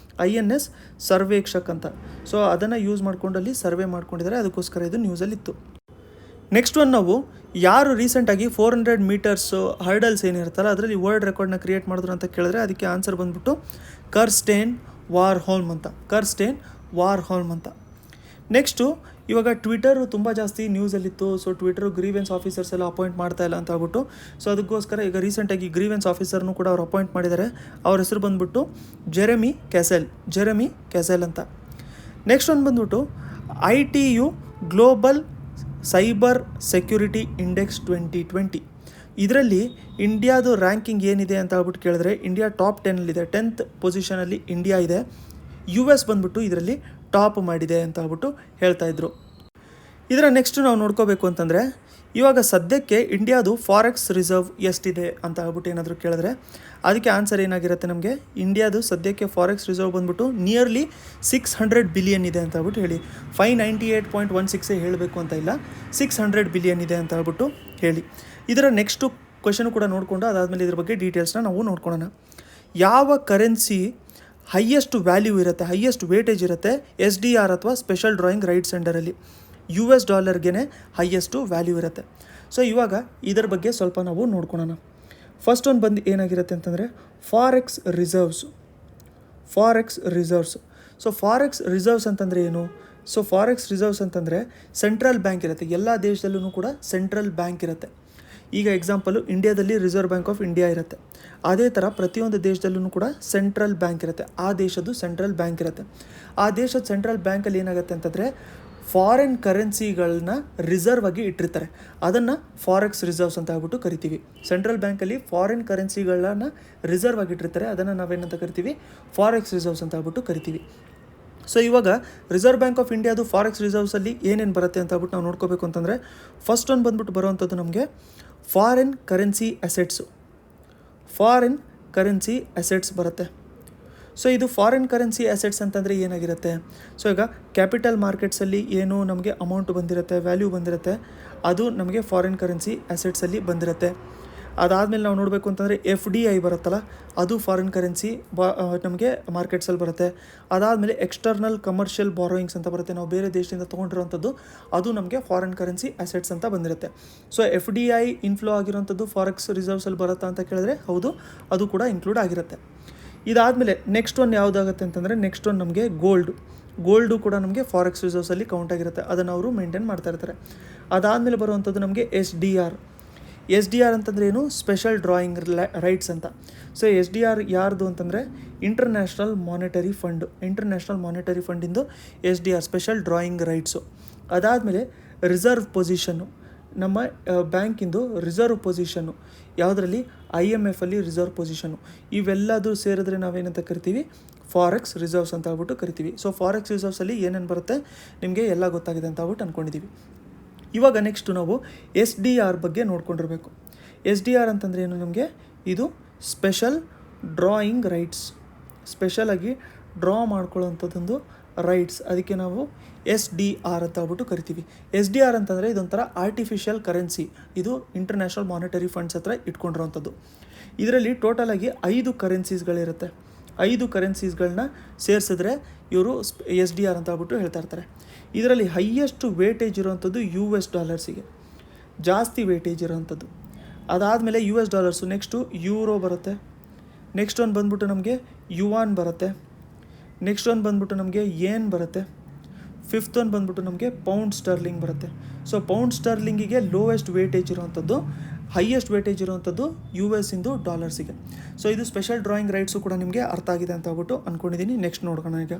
INS ಸರ್ವೇಕ್ಷಕ್ ಅಂತ. ಸೊ ಅದನ್ನು ಯೂಸ್ ಮಾಡ್ಕೊಂಡಲ್ಲಿ ಸರ್ವೆ ಮಾಡ್ಕೊಂಡಿದ್ದಾರೆ, ಅದಕ್ಕೋಸ್ಕರ ಇದು ನ್ಯೂಸಲ್ಲಿತ್ತು. ನೆಕ್ಸ್ಟ್ ಒನ್ ನಾವು ಯಾರು ರೀಸೆಂಟಾಗಿ 400 ಮೀಟರ್ಸ್ ಹರ್ಡಲ್ಸ್ ಏನಿರುತ್ತಲ್ಲ ಅದರಲ್ಲಿ ವರ್ಲ್ಡ್ ರೆಕಾರ್ಡ್ನ ಕ್ರಿಯೇಟ್ ಮಾಡಿದ್ರು ಅಂತ ಕೇಳಿದ್ರೆ ಅದಕ್ಕೆ ಆನ್ಸರ್ ಬಂದ್ಬಿಟ್ಟು ಕರ್ಸ್ಟೇನ್ ವಾರ್ಹೋಲ್ಮ್ ಅಂತ. ನೆಕ್ಸ್ಟು ಇವಾಗ ಟ್ವಿಟರು ತುಂಬ ಜಾಸ್ತಿ ನ್ಯೂಸಲ್ಲಿತ್ತು. ಸೊ ಟ್ವಿಟರು ಗ್ರೀವೆನ್ಸ್ ಆಫೀಸರ್ಸ್ ಎಲ್ಲ ಅಪಾಯಿಂಟ್ ಮಾಡ್ತಾ ಇಲ್ಲ ಅಂತ ಹೇಳ್ಬಿಟ್ಟು, ಸೊ ಅದಕ್ಕೋಸ್ಕರ ಈಗ ರೀಸೆಂಟಾಗಿ ಗ್ರೀವೆನ್ಸ್ ಆಫೀಸರ್ನು ಕೂಡ ಅವ್ರು ಅಪಾಯಿಂಟ್ ಮಾಡಿದ್ದಾರೆ. ಅವ್ರ ಹೆಸರು ಬಂದ್ಬಿಟ್ಟು ಜೆರೆಮಿ ಕ್ಯಾಸೆಲ್ ಅಂತ. ನೆಕ್ಸ್ಟ್ ಒಂದು ಬಂದ್ಬಿಟ್ಟು ITU global cyber security index 2020. ಇದರಲ್ಲಿ ಇಂಡಿಯಾದು ರ್ಯಾಂಕಿಂಗ್ ಏನಿದೆ ಅಂತ ಹೇಳ್ಬಿಟ್ಟು ಕೇಳಿದ್ರೆ ಇಂಡಿಯಾ ಟಾಪ್ 10 10th ಪೊಸಿಷನಲ್ಲಿ ಇಂಡಿಯಾ ಇದೆ. US ಬಂದ್ಬಿಟ್ಟು ಇದರಲ್ಲಿ ಟಾಪ್ ಮಾಡಿದೆ ಅಂತ ಹೇಳ್ಬಿಟ್ಟು ಹೇಳ್ತಾಯಿದ್ರು. ಇದರ ನೆಕ್ಸ್ಟ್ ನಾವು ನೋಡ್ಕೋಬೇಕು ಅಂತಂದರೆ ಇವಾಗ ಸದ್ಯಕ್ಕೆ ಇಂಡಿಯಾದು ಫಾರೆಕ್ಸ್ ರಿಸರ್ವ್ ಎಷ್ಟಿದೆ ಅಂತ ಹೇಳ್ಬಿಟ್ಟು ಏನಾದರೂ ಕೇಳಿದ್ರೆ ಅದಕ್ಕೆ ಆನ್ಸರ್ ಏನಾಗಿರುತ್ತೆ ನಮಗೆ, ಇಂಡಿಯಾದು ಸದ್ಯಕ್ಕೆ ಫಾರೆಕ್ಸ್ ರಿಸರ್ವ್ ಬಂದ್ಬಿಟ್ಟು ನಿಯರ್ಲಿ 600 ಬಿಲಿಯನ್ ಇದೆ ಅಂತ ಹೇಳ್ಬಿಟ್ಟು ಹೇಳಿ. 598.16 ಹೇಳಬೇಕು ಅಂತ ಇಲ್ಲ, 600 ಬಿಲಿಯನ್ ಇದೆ ಅಂತ ಹೇಳ್ಬಿಟ್ಟು ಹೇಳಿ. ಇದರ ನೆಕ್ಸ್ಟು ಕ್ವೆಶನು ಕೂಡ ನೋಡಿಕೊಂಡು ಅದಾದಮೇಲೆ ಇದ್ರ ಬಗ್ಗೆ ಡೀಟೇಲ್ಸ್ನ ನಾವು ನೋಡ್ಕೊಳ್ಳೋಣ. ಯಾವ ಕರೆನ್ಸಿ ಹೈಯೆಸ್ಟ್ ವ್ಯಾಲ್ಯೂ ಇರುತ್ತೆ, ಹೈಯೆಸ್ಟ್ ವೇಟೇಜ್ ಇರುತ್ತೆ SDR ಅಥವಾ ಸ್ಪೆಷಲ್ ಡ್ರಾಯಿಂಗ್ ರೈಟ್ಸ್ ಅಂಡರಲ್ಲಿ? US ಡಾಲರ್ಗೆ ಹೈಯೆಸ್ಟು ವ್ಯಾಲ್ಯೂ ಇರುತ್ತೆ. ಸೊ ಇವಾಗ ಇದರ ಬಗ್ಗೆ ಸ್ವಲ್ಪ ನಾವು ನೋಡ್ಕೊಳ್ಳೋಣ. ಫಸ್ಟ್ ಒಂದು ಬಂದು ಏನಾಗಿರುತ್ತೆ ಅಂತಂದರೆ forex reserves. So forex reserves ಅಂತಂದರೆ ಏನು? ಸೊ ಫಾರೆಕ್ಸ್ ರಿಸರ್ವ್ಸ್ ಅಂತಂದರೆ ಸೆಂಟ್ರಲ್ ಬ್ಯಾಂಕ್ ಇರುತ್ತೆ, ಎಲ್ಲ ದೇಶದಲ್ಲೂ ಕೂಡ ಸೆಂಟ್ರಲ್ ಬ್ಯಾಂಕ್ ಇರುತ್ತೆ. ಈಗ ಎಕ್ಸಾಂಪಲು ಇಂಡಿಯಾದಲ್ಲಿ ರಿಸರ್ವ್ ಬ್ಯಾಂಕ್ ಆಫ್ ಇಂಡಿಯಾ ಇರುತ್ತೆ, ಅದೇ ಥರ ಪ್ರತಿಯೊಂದು ದೇಶದಲ್ಲೂ ಕೂಡ ಸೆಂಟ್ರಲ್ ಬ್ಯಾಂಕ್ ಇರುತ್ತೆ. ಆ ದೇಶದ್ದು ಸೆಂಟ್ರಲ್ ಬ್ಯಾಂಕ್ ಇರುತ್ತೆ. ಆ ದೇಶದ ಸೆಂಟ್ರಲ್ ಬ್ಯಾಂಕಲ್ಲಿ ಏನಾಗುತ್ತೆ ಅಂತಂದರೆ ಫಾರಿನ್ ಕರೆನ್ಸಿಗಳನ್ನ ರಿಸರ್ವ್ ಆಗಿ ಇಟ್ಟಿರ್ತಾರೆ, ಅದನ್ನು ಫಾರೆಕ್ಸ್ ರಿಸರ್ವ್ಸ್ ಅಂತ ಹೇಳ್ಬಿಟ್ಟು ಕರಿತೀವಿ. ಸೆಂಟ್ರಲ್ ಬ್ಯಾಂಕಲ್ಲಿ ಫಾರಿನ್ ಕರೆನ್ಸಿಗಳನ್ನ ರಿಸರ್ವ್ ಆಗಿ ಇಟ್ಟಿರ್ತಾರೆ, ಅದನ್ನು ನಾವೇನಂತ ಕರಿತೀವಿ, ಫಾರೆಕ್ಸ್ ರಿಸರ್ವ್ಸ್ ಅಂತ ಹೇಳ್ಬಿಟ್ಟು ಕರಿತೀವಿ. ಸೊ ಇವಾಗ ರಿಸರ್ವ್ ಬ್ಯಾಂಕ್ ಆಫ್ ಇಂಡಿಯಾದು ಫಾರೆಕ್ಸ್ ರಿಸರ್ವ್ಸಲ್ಲಿ ಏನೇನು ಬರುತ್ತೆ ಅಂತ ಹೇಳ್ಬಿಟ್ಟು ನಾವು ನೋಡ್ಕೋಬೇಕು ಅಂತಂದರೆ ಫಸ್ಟ್ ಒಂದು ಬಂದ್ಬಿಟ್ಟು ಬರುವಂಥದ್ದು ನಮಗೆ ಫಾರಿನ್ ಕರೆನ್ಸಿ ಅಸೆಟ್ಸ್ ಬರುತ್ತೆ. ಸೊ ಇದು ಫಾರಿನ್ ಕರೆನ್ಸಿ ಅಸೆಟ್ಸ್ ಅಂತಂದರೆ ಏನಾಗಿರುತ್ತೆ? ಸೊ ಈಗ ಕ್ಯಾಪಿಟಲ್ ಮಾರ್ಕೆಟ್ಸಲ್ಲಿ ಏನು ನಮಗೆ ಅಮೌಂಟ್ ಬಂದಿರುತ್ತೆ, ವ್ಯಾಲ್ಯೂ ಬಂದಿರುತ್ತೆ, ಅದು ನಮಗೆ ಫಾರಿನ್ ಕರೆನ್ಸಿ ಅಸೆಟ್ಸಲ್ಲಿ ಬಂದಿರುತ್ತೆ. ಅದಾದಮೇಲೆ ನಾವು ನೋಡಬೇಕು ಅಂತಂದರೆ FDI ಬರುತ್ತಲ್ಲ, ಅದು ಫಾರಿನ್ ಕರೆನ್ಸಿ ನಮಗೆ ಮಾರ್ಕೆಟ್ಸಲ್ಲಿ ಬರುತ್ತೆ. ಅದಾದಮೇಲೆ ಎಕ್ಸ್ಟರ್ನಲ್ ಕಮರ್ಷಿಯಲ್ ಬಾರೋಯಿಂಗ್ಸ್ ಅಂತ ಬರುತ್ತೆ, ನಾವು ಬೇರೆ ದೇಶದಿಂದ ತೊಗೊಂಡಿರೋವಂಥದ್ದು, ಅದು ನಮಗೆ ಫಾರಿನ್ ಕರೆನ್ಸಿ ಅಸೆಟ್ಸ್ ಅಂತ ಬಂದಿರುತ್ತೆ. ಸೊ FDI ಇನ್ಫ್ಲೋ ಆಗಿರೋವಂಥದ್ದು ಫಾರೆಕ್ಸ್ ರಿಸರ್ವ್ಸಲ್ಲಿ ಬರುತ್ತಾ ಅಂತ ಕೇಳಿದ್ರೆ ಹೌದು, ಅದು ಕೂಡ ಇನ್ಕ್ಲೂಡ್ ಆಗಿರುತ್ತೆ. ಇದಾದಮೇಲೆ ನೆಕ್ಸ್ಟ್ ಒನ್ ಯಾವುದಾಗುತ್ತೆ ಅಂತಂದರೆ ನೆಕ್ಸ್ಟ್ ಒನ್ ನಮಗೆ ಗೋಲ್ಡು ಕೂಡ ನಮಗೆ ಫಾರೆಕ್ಸ್ ರಿಸರ್ವ್ಸಲ್ಲಿ ಕೌಂಟ್ ಆಗಿರುತ್ತೆ, ಅದನ್ನು ಅವರು ಮೇಂಟೈನ್ ಮಾಡ್ತಾ ಇರ್ತಾರೆ. ಅದಾದಮೇಲೆ ಬರುವಂಥದ್ದು ನಮಗೆ SDR ಅಂತಂದರೆ ಏನು? ಸ್ಪೆಷಲ್ ಡ್ರಾಯಿಂಗ್ ರೈಟ್ಸ್ ಅಂತ. ಸೊ SDR ಯಾರ್ದು ಅಂತಂದರೆ ಇಂಟರ್ನ್ಯಾಷನಲ್ ಮಾನಿಟರಿ ಫಂಡಿಂದು SDR ಸ್ಪೆಷಲ್ ಡ್ರಾಯಿಂಗ್ ರೈಟ್ಸು. ಅದಾದಮೇಲೆ ರಿಸರ್ವ್ ಪೊಸಿಷನ್ನು, ನಮ್ಮ ಬ್ಯಾಂಕಿಂದು ರಿಸರ್ವ್ ಪೊಸಿಷನ್ನು ಯಾವುದರಲ್ಲಿ? IMFಲ್ಲಿ ರಿಸರ್ವ್ ಪೊಸಿಷನ್ನು. ಇವೆಲ್ಲದು ಸೇರಿದ್ರೆ ನಾವೇನಂತ ಕರಿತೀವಿ? ಫಾರೆಕ್ಸ್ ರಿಸರ್ವ್ಸ್ ಅಂತ ಹೇಳ್ಬಿಟ್ಟು ಕರಿತೀವಿ. ಸೊ ಫಾರೆಕ್ಸ್ ರಿಸರ್ವ್ಸಲ್ಲಿ ಏನೇನು ಬರುತ್ತೆ ನಿಮಗೆ ಎಲ್ಲ ಗೊತ್ತಾಗಿದೆ ಅಂತ ಹೇಳ್ಬಿಟ್ಟು ಅಂದ್ಕೊಂಡಿದ್ದೀವಿ. ಇವಾಗ ನೆಕ್ಸ್ಟು ನಾವು SDR ಬಗ್ಗೆ ನೋಡ್ಕೊಂಡಿರಬೇಕು. SDR ಅಂತಂದರೆ ಏನು ನಮಗೆ? ಇದು ಸ್ಪೆಷಲ್ ಡ್ರಾಯಿಂಗ್ ರೈಟ್ಸ್, ಸ್ಪೆಷಲಾಗಿ ಡ್ರಾ ಮಾಡ್ಕೊಳ್ಳೋವಂಥದ್ದೊಂದು ರೈಟ್ಸ್, ಅದಕ್ಕೆ ನಾವು SDR ಅಂತ ಹೇಳ್ಬಿಟ್ಟು ಕರಿತೀವಿ. SDR ಅಂತಂದರೆ ಇದೊಂಥರ ಆರ್ಟಿಫಿಷಿಯಲ್ ಕರೆನ್ಸಿ, ಇದು ಇಂಟರ್ನ್ಯಾಷನಲ್ ಮಾನಿಟರಿ ಫಂಡ್ಸ್ ಹತ್ರ ಇಟ್ಕೊಂಡಿರೋವಂಥದ್ದು. ಇದರಲ್ಲಿ ಟೋಟಲಾಗಿ 5 ಕರೆನ್ಸೀಸ್ಗಳಿರುತ್ತೆ. 5 ಕರೆನ್ಸೀಸ್ಗಳನ್ನ ಸೇರಿಸಿದ್ರೆ ಇವರು SDR ಅಂತ ಹೇಳ್ಬಿಟ್ಟು ಹೇಳ್ತಾ ಇರ್ತಾರೆ. ಇದರಲ್ಲಿ ಹೈಯೆಸ್ಟ್ ವೇಟೇಜ್ ಇರೋವಂಥದ್ದು US ಡಾಲರ್ಸಿಗೆ, ಜಾಸ್ತಿ ವೇಟೇಜ್ ಇರೋವಂಥದ್ದು. ಅದಾದಮೇಲೆ US ಡಾಲರ್ಸು, ನೆಕ್ಸ್ಟು ಯೂರೋ ಬರುತ್ತೆ, ನೆಕ್ಸ್ಟ್ ಒಂದು ಬಂದ್ಬಿಟ್ಟು ನಮಗೆ ಯುವಾನ್ ಬರುತ್ತೆ, ನೆಕ್ಸ್ಟ್ ಒಂದು ಬಂದ್ಬಿಟ್ಟು ನಮಗೆ ಯೇನ್ ಬರುತ್ತೆ, ಫಿಫ್ತ್ ಒಂದು ಬಂದ್ಬಿಟ್ಟು ನಮಗೆ ಪೌಂಡ್ ಸ್ಟರ್ಲಿಂಗ್ ಬರುತ್ತೆ. ಸೊ ಪೌಂಡ್ ಸ್ಟರ್ಲಿಂಗಿಗೆ ಲೋವೆಸ್ಟ್ ವೇಟೇಜ್ ಇರೋವಂಥದ್ದು, ಹೈಯೆಸ್ಟ್ ವೇಟೇಜ್ ಇರೋವಂಥದ್ದು US ಇಂದು ಡಾಲರ್ಸಿಗೆ. ಸೊ ಇದು ಸ್ಪೆಷಲ್ ಡ್ರಾಯಿಂಗ್ ರೈಟ್ಸು ಕೂಡ ನಿಮಗೆ ಅರ್ಥ ಆಗಿದೆ ಅಂತ ಹೇಳ್ಬಿಟ್ಟು ಅಂದ್ಕೊಂಡಿದ್ದೀನಿ. ನೆಕ್ಸ್ಟ್ ನೋಡ್ಕೋಣ. ಈಗ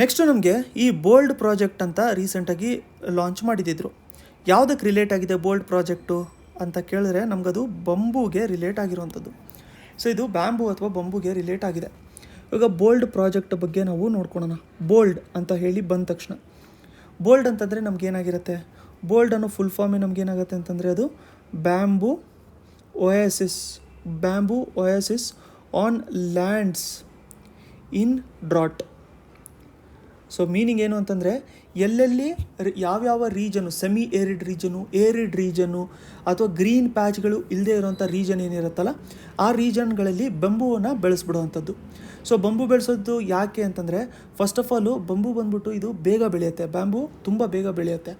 ನೆಕ್ಸ್ಟು ನಮಗೆ ಈ ಬೋಲ್ಡ್ ಪ್ರಾಜೆಕ್ಟ್ ಅಂತ ರೀಸೆಂಟಾಗಿ ಲಾಂಚ್ ಮಾಡಿದ್ದಿದ್ರು. ಯಾವುದಕ್ಕೆ ರಿಲೇಟ್ ಆಗಿದೆ ಬೋಲ್ಡ್ ಪ್ರಾಜೆಕ್ಟು ಅಂತ ಕೇಳಿದ್ರೆ ನಮಗದು ಬಂಬೂಗೆ ರಿಲೇಟ್ ಆಗಿರುವಂಥದ್ದು. ಸೊ ಇದು ಬ್ಯಾಂಬೂ ಅಥವಾ ಬಂಬೂಗೆ ರಿಲೇಟ್ ಆಗಿದೆ. ಇವಾಗ ಬೋಲ್ಡ್ ಪ್ರಾಜೆಕ್ಟ್ ಬಗ್ಗೆ ನಾವು ನೋಡ್ಕೊಳ್ಳೋಣ. ಬೋಲ್ಡ್ ಅಂತ ಹೇಳಿ ಬಂದ ತಕ್ಷಣ ಬೋಲ್ಡ್ ಅಂತಂದರೆ ನಮಗೇನಾಗಿರುತ್ತೆ? ಬೋಲ್ಡ್ ಅನ್ನೋ ಫುಲ್ ಫಾರ್ಮೇ ನಮಗೇನಾಗುತ್ತೆ ಅಂತಂದರೆ ಅದು bamboo oasis on lands in drought. So meaning ಏನು ಅಂತಂದರೆ ಎಲ್ಲೆಲ್ಲಿ ಯಾವ್ಯಾವ region, semi arid region, arid region ಅಥವಾ ಗ್ರೀನ್ ಪ್ಯಾಚ್ಗಳು ಇಲ್ಲದೆ ಇರೋವಂಥ ರೀಜನ್ ಏನಿರುತ್ತಲ್ಲ ಆ ರೀಜನ್ಗಳಲ್ಲಿ ಬಂಬುವನ್ನು ಬೆಳೆಸ್ಬಿಡುವಂಥದ್ದು. ಸೊ ಬಂಬು ಬೆಳೆಸೋದು ಯಾಕೆ ಅಂತಂದರೆ, ಫಸ್ಟ್ ಆಫ್ ಆಲು ಬಂಬು ಬಂದ್ಬಿಟ್ಟು ಇದು ಬೇಗ ಬೆಳೆಯುತ್ತೆ, ಬ್ಯಾಂಬು ತುಂಬ ಬೇಗ ಬೆಳೆಯುತ್ತೆ,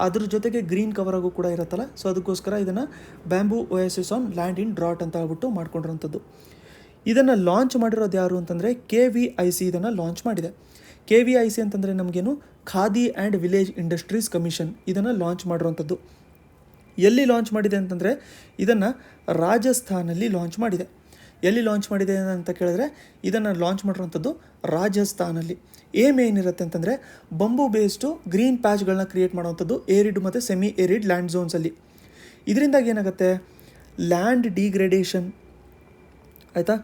ಅದ್ರ ಜೊತೆಗೆ ಗ್ರೀನ್ ಕವರಾಗೂ ಕೂಡ ಇರುತ್ತಲ್ಲ. ಸೊ ಅದಕ್ಕೋಸ್ಕರ ಇದನ್ನು bamboo oasis on land in drought ಅಂತ ಹೇಳ್ಬಿಟ್ಟು ಮಾಡ್ಕೊಂಡಿರೋಂಥದ್ದು. ಇದನ್ನು ಲಾಂಚ್ ಮಾಡಿರೋದು ಯಾರು ಅಂತಂದರೆ KVIC ಇದನ್ನು ಲಾಂಚ್ ಮಾಡಿದೆ. KVIC ಅಂತಂದರೆ ನಮಗೇನು, khadi and village industries commission ಇದನ್ನು ಲಾಂಚ್ ಮಾಡಿರೋಂಥದ್ದು. ಎಲ್ಲಿ ಲಾಂಚ್ ಮಾಡಿದೆ ಅಂತಂದರೆ ಇದನ್ನು ರಾಜಸ್ಥಾನಲ್ಲಿ ಲಾಂಚ್ ಮಾಡಿದೆ. ಎಲ್ಲಿ ಲಾಂಚ್ ಮಾಡಿದೆ ಅಂತ ಕೇಳಿದ್ರೆ ಇದನ್ನು ಲಾಂಚ್ ಮಾಡಿರೋಂಥದ್ದು ರಾಜಸ್ಥಾನಲ್ಲಿ. ಏನಿರುತ್ತೆ ಅಂತಂದರೆ ಬಂಬು ಬೇಸ್ಡು ಗ್ರೀನ್ ಪ್ಯಾಚ್ಗಳನ್ನ ಕ್ರಿಯೇಟ್ ಮಾಡೋವಂಥದ್ದು ಏರಿಡ್ ಮತ್ತು ಸೆಮಿ ಏರಿಡ್ ಲ್ಯಾಂಡ್ ಝೋನ್ಸಲ್ಲಿ. ಇದರಿಂದಾಗಿ ಏನಾಗುತ್ತೆ, ಲ್ಯಾಂಡ್ ಡಿಗ್ರೇಡೇಷನ್ ಆಯಿತಾ,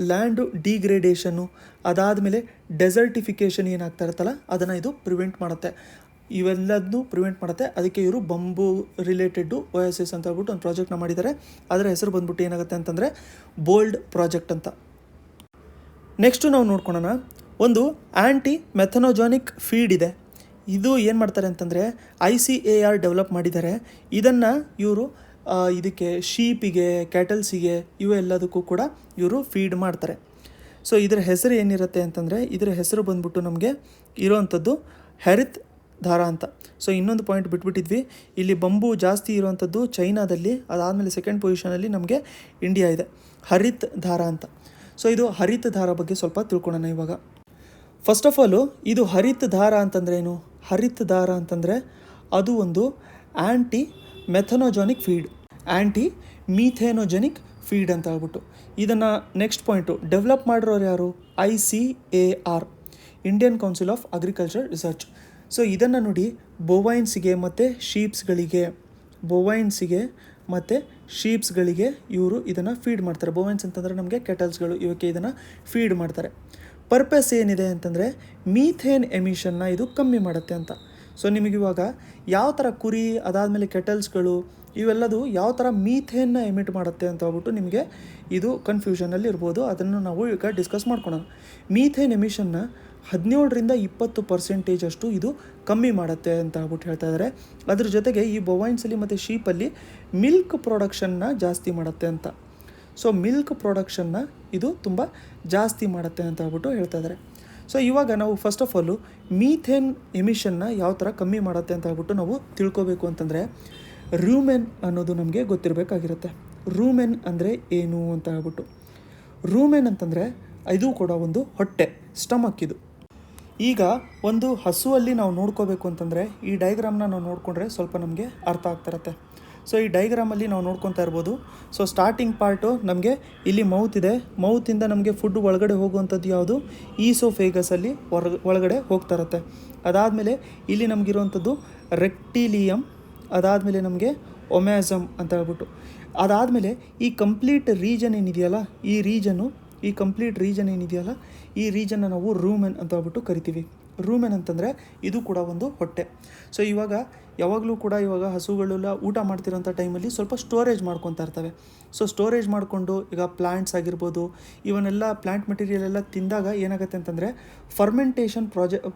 ಲ್ಯಾಂಡು ಡಿಗ್ರೇಡೇಷನ್ನು, ಅದಾದಮೇಲೆ ಡೆಸರ್ಟಿಫಿಕೇಷನ್ ಏನಾಗ್ತಾ ಇರುತ್ತಲ್ಲ ಅದನ್ನು ಇದು ಪ್ರಿವೆಂಟ್ ಮಾಡುತ್ತೆ, ಇವೆಲ್ಲದನ್ನು ಪ್ರಿವೆಂಟ್ ಮಾಡುತ್ತೆ. ಅದಕ್ಕೆ ಇವರು ಬಂಬು ರಿಲೇಟೆಡ್ಡು OSS ಅಂತ ಹೇಳ್ಬಿಟ್ಟು ಒಂದು ಪ್ರಾಜೆಕ್ಟ್ನ ಮಾಡಿದ್ದಾರೆ. ಅದರ ಹೆಸರು ಬಂದ್ಬಿಟ್ಟು ಏನಾಗುತ್ತೆ ಅಂತಂದರೆ ಬೋಲ್ಡ್ ಪ್ರಾಜೆಕ್ಟ್ ಅಂತ. ನೆಕ್ಸ್ಟು ನಾವು ನೋಡ್ಕೊಳ್ಳೋಣ, ಒಂದು ಆ್ಯಂಟಿ ಮೆಥನೋಜಾನಿಕ್ ಫೀಡ್ ಇದೆ. ಇದು ಏನು ಮಾಡ್ತಾರೆ ಅಂತಂದರೆ ICAR ಡೆವಲಪ್ ಮಾಡಿದ್ದಾರೆ. ಇದನ್ನು ಇವರು ಇದಕ್ಕೆ ಶೀಪಿಗೆ, ಕ್ಯಾಟಲ್ಸಿಗೆ ಇವೆಲ್ಲದಕ್ಕೂ ಕೂಡ ಇವರು ಫೀಡ್ ಮಾಡ್ತಾರೆ. ಸೊ ಇದರ ಹೆಸರು ಏನಿರುತ್ತೆ ಅಂತಂದರೆ ಇದರ ಹೆಸರು ಬಂದ್ಬಿಟ್ಟು ನಮಗೆ ಇರೋವಂಥದ್ದು ಹರಿತ್ ಧಾರ ಅಂತ. ಸೊ ಇನ್ನೊಂದು ಪಾಯಿಂಟ್ ಬಿಟ್ಬಿಟ್ಟಿದ್ವಿ, ಇಲ್ಲಿ ಬಂಬು ಜಾಸ್ತಿ ಇರುವಂಥದ್ದು ಚೈನಾದಲ್ಲಿ, ಅದಾದಮೇಲೆ ಸೆಕೆಂಡ್ ಪೊಸಿಷನಲ್ಲಿ ನಮಗೆ ಇಂಡಿಯಾ ಇದೆ, ಹರಿತ್ ಧಾರ ಅಂತ. ಸೊ ಇದು ಹರಿತ್ ಧಾರ ಬಗ್ಗೆ ಸ್ವಲ್ಪ ತಿಳ್ಕೊಳ್ಳೋಣ ಇವಾಗ. ಫಸ್ಟ್ ಆಫ್ ಆಲು ಇದು ಹರಿತ್ ಧಾರ ಅಂತಂದರೆ ಏನು, ಹರಿತ್ ಧಾರ ಅಂತಂದರೆ ಅದು ಒಂದು ಆ್ಯಂಟಿ ಮೆಥನೋಜಾನಿಕ್ ಫೀಡ್, ಆ್ಯಂಟಿ ಮೀಥೇನೋಜೆನಿಕ್ ಫೀಡ್ ಅಂತ ಹೇಳ್ಬಿಟ್ಟು. ಇದನ್ನು ನೆಕ್ಸ್ಟ್ ಪಾಯಿಂಟು ಡೆವಲಪ್ ಮಾಡಿರೋರು ಯಾರು, ICAR, Indian council of agriculture research. So ಇದನ್ನು ನೋಡಿ ಬೊವೈನ್ಸಿಗೆ ಮತ್ತು ಶೀಪ್ಸ್ಗಳಿಗೆ ಇವರು ಇದನ್ನು ಫೀಡ್ ಮಾಡ್ತಾರೆ. ಬೊವೈನ್ಸ್ ಅಂತಂದರೆ ನಮಗೆ ಕೆಟಲ್ಸ್ಗಳು, ಇವಕ್ಕೆ ಇದನ್ನು ಫೀಡ್ ಮಾಡ್ತಾರೆ. ಪರ್ಪಸ್ ಏನಿದೆ ಅಂತಂದರೆ ಮೀಥೇನ್ ಎಮಿಷನ್ನ ಇದು ಕಮ್ಮಿ ಮಾಡುತ್ತೆ ಅಂತ. ಸೊ ನಿಮಗಿವಾಗ ಯಾವ ಥರ ಕುರಿ, ಅದಾದಮೇಲೆ ಕೆಟಲ್ಸ್ಗಳು ಇವೆಲ್ಲದು ಯಾವ ಥರ ಮೀಥೇನ್ನ ಎಮಿಟ್ ಮಾಡುತ್ತೆ ಅಂತ ಹೇಳ್ಬಿಟ್ಟು ನಿಮಗೆ ಇದು ಕನ್ಫ್ಯೂಷನಲ್ಲಿ ಇರ್ಬೋದು. ಅದನ್ನು ನಾವು ಈಗ ಡಿಸ್ಕಸ್ ಮಾಡ್ಕೊಳ್ಳೋಣ. ಮೀಥೇನ್ ಎಮಿಷನ್ನ 17-20% ಅಷ್ಟು ಇದು ಕಮ್ಮಿ ಮಾಡುತ್ತೆ ಅಂತ ಹೇಳ್ಬಿಟ್ಟು ಹೇಳ್ತಾ ಇದ್ದಾರೆ. ಅದ್ರ ಜೊತೆಗೆ ಈ ಬೊವೈನ್ಸಲ್ಲಿ ಮತ್ತು ಶೀಪಲ್ಲಿ ಮಿಲ್ಕ್ ಪ್ರೊಡಕ್ಷನ್ನ ಜಾಸ್ತಿ ಮಾಡುತ್ತೆ ಅಂತ. ಸೊ ಮಿಲ್ಕ್ ಪ್ರೊಡಕ್ಷನ್ನ ಇದು ತುಂಬ ಜಾಸ್ತಿ ಮಾಡುತ್ತೆ ಅಂತ ಹೇಳ್ಬಿಟ್ಟು ಹೇಳ್ತಾ ಇದ್ದಾರೆ. ಸೊ ಇವಾಗ ನಾವು ಫಸ್ಟ್ ಆಫ್ ಆಲು ಮೀಥೇನ್ ಎಮಿಷನ್ನ ಯಾವ ಥರ ಕಮ್ಮಿ ಮಾಡುತ್ತೆ ಅಂತ ಹೇಳ್ಬಿಟ್ಟು ನಾವು ತಿಳ್ಕೊಬೇಕು ಅಂತಂದರೆ ರೂಮೆನ್ ಅನ್ನೋದು ನಮಗೆ ಗೊತ್ತಿರಬೇಕಾಗಿರುತ್ತೆ. ರೂಮೆನ್ ಅಂದರೆ ಏನು ಅಂತ ಹೇಳ್ಬಿಟ್ಟು, ರೂಮೆನ್ ಅಂತಂದರೆ ಇದು ಕೂಡ ಒಂದು ಹೊಟ್ಟೆ, ಸ್ಟಮಕ್ ಇದು. ಈಗ ಒಂದು ಹಸುವಲ್ಲಿ ನಾವು ನೋಡ್ಕೋಬೇಕು ಅಂತಂದರೆ ಈ ಡೈಗ್ರಾಮ್ನ ನಾವು ನೋಡಿಕೊಂಡ್ರೆ ಸ್ವಲ್ಪ ನಮಗೆ ಅರ್ಥ ಆಗ್ತಿರತ್ತೆ. ಸೊ ಈ ಡೈಗ್ರಾಮಲ್ಲಿ ನಾವು ನೋಡ್ಕೊತಾ ಇರ್ಬೋದು. ಸೊ ಸ್ಟಾರ್ಟಿಂಗ್ ಪಾರ್ಟು ನಮಗೆ ಇಲ್ಲಿ ಮೌತ್ ಇದೆ, ಮೌತಿಂದ ನಮಗೆ ಫುಡ್ ಒಳಗಡೆ ಹೋಗುವಂಥದ್ದು ಯಾವುದು, ಈಸೋಫೇಗಸಲ್ಲಿ ಒಳಗಡೆ ಹೋಗ್ತಾ ಇರುತ್ತೆ. ಅದಾದಮೇಲೆ ಇಲ್ಲಿ ನಮಗಿರುವಂಥದ್ದು ರೆಕ್ಟಿಲಿಯಮ್, ಅದಾದಮೇಲೆ ನಮಗೆ ಒಮ್ಯಾಸಮ್ ಅಂತ ಹೇಳ್ಬಿಟ್ಟು. ಅದಾದಮೇಲೆ ಈ ಕಂಪ್ಲೀಟ್ ರೀಜನ್ ಏನಿದೆಯಲ್ಲ, ಈ ರೀಜನ್ನ ನಾವು ರೂಮೆನ್ ಅಂತ ಹೇಳ್ಬಿಟ್ಟು ಕರಿತೀವಿ. ರೂಮೆನ್ ಅಂತಂದರೆ ಇದು ಕೂಡ ಒಂದು ಹೊಟ್ಟೆ. ಸೊ ಇವಾಗ ಯಾವಾಗಲೂ ಕೂಡ ಇವಾಗ ಹಸುಗಳೆಲ್ಲ ಊಟ ಮಾಡ್ತಿರೋಂಥ ಟೈಮಲ್ಲಿ ಸ್ವಲ್ಪ ಸ್ಟೋರೇಜ್ ಮಾಡ್ಕೊತಾ ಇರ್ತವೆ. ಸೊ ಸ್ಟೋರೇಜ್ ಮಾಡಿಕೊಂಡು ಈಗ ಪ್ಲ್ಯಾಂಟ್ಸ್ ಆಗಿರ್ಬೋದು, ಇವನ್ನೆಲ್ಲ ಪ್ಲ್ಯಾಂಟ್ ಮೆಟೀರಿಯಲ್ ಎಲ್ಲ ತಿಂದಾಗ ಏನಾಗುತ್ತೆ ಅಂತಂದರೆ ಫರ್ಮೆಂಟೇಷನ್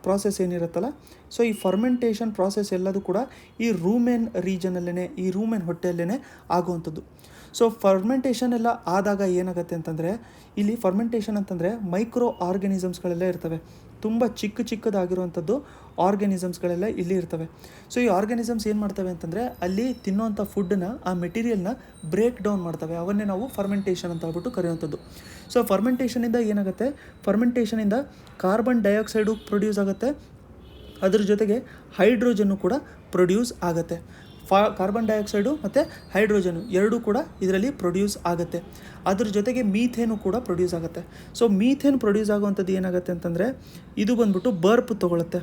ಪ್ರಾಸೆಸ್ ಏನಿರುತ್ತಲ್ಲ, ಸೊ ಈ ಫರ್ಮೆಂಟೇಷನ್ ಪ್ರಾಸೆಸ್ ಎಲ್ಲದೂ ಕೂಡ ಈ ರೂಮೆನ್ ರೀಜನಲ್ಲೇ, ಈ ರೂಮೆನ್ ಹೊಟ್ಟೆಯಲ್ಲೇ ಆಗುವಂಥದ್ದು. ಸೊ ಫರ್ಮೆಂಟೇಷನ್ ಎಲ್ಲ ಆದಾಗ ಏನಾಗುತ್ತೆ ಅಂತಂದರೆ ಇಲ್ಲಿ ಫರ್ಮೆಂಟೇಷನ್ ಅಂತಂದರೆ ಮೈಕ್ರೋ ಆರ್ಗ್ಯಾನಿಸಮ್ಸ್ಗಳೆಲ್ಲ ಇರ್ತವೆ, ತುಂಬ ಚಿಕ್ಕದಾಗಿರುವಂಥದ್ದು ಆರ್ಗ್ಯಾನಿಸಮ್ಸ್ಗಳೆಲ್ಲ ಇಲ್ಲಿ ಇರ್ತವೆ. ಸೊ ಈ ಆರ್ಗ್ಯಾನಿಸಮ್ಸ್ ಏನು ಮಾಡ್ತವೆ ಅಂತಂದರೆ ಅಲ್ಲಿ ತಿನ್ನೋವಂಥ ಫುಡ್ಡನ್ನ, ಆ ಮೆಟೀರಿಯಲ್ನ ಬ್ರೇಕ್ ಡೌನ್ ಮಾಡ್ತವೆ. ಅವನ್ನೇ ನಾವು ಫರ್ಮೆಂಟೇಷನ್ ಅಂತ ಹೇಳ್ಬಿಟ್ಟು ಕರೆಯುವಂಥದ್ದು. ಸೊ ಫರ್ಮೆಂಟೇಷನಿಂದ ಏನಾಗುತ್ತೆ, ಫರ್ಮೆಂಟೇಷನಿಂದ ಕಾರ್ಬನ್ ಡೈಆಕ್ಸೈಡು ಪ್ರೊಡ್ಯೂಸ್ ಆಗುತ್ತೆ, ಅದ್ರ ಜೊತೆಗೆ ಹೈಡ್ರೋಜನ್ನು ಕೂಡ ಪ್ರೊಡ್ಯೂಸ್ ಆಗುತ್ತೆ. ಕಾರ್ಬನ್ ಡೈಆಕ್ಸೈಡು ಮತ್ತು ಹೈಡ್ರೋಜನು ಎರಡೂ ಕೂಡ ಇದರಲ್ಲಿ ಪ್ರೊಡ್ಯೂಸ್ ಆಗುತ್ತೆ. ಅದ್ರ ಜೊತೆಗೆ ಮೀಥೇನು ಕೂಡ ಪ್ರೊಡ್ಯೂಸ್ ಆಗುತ್ತೆ. ಸೊ ಮೀಥೇನ್ ಪ್ರೊಡ್ಯೂಸ್ ಆಗುವಂಥದ್ದು ಏನಾಗುತ್ತೆ ಅಂತಂದರೆ ಇದು ಬಂದ್ಬಿಟ್ಟು ಬರ್ಪ್ ತೊಗೊಳುತ್ತೆ.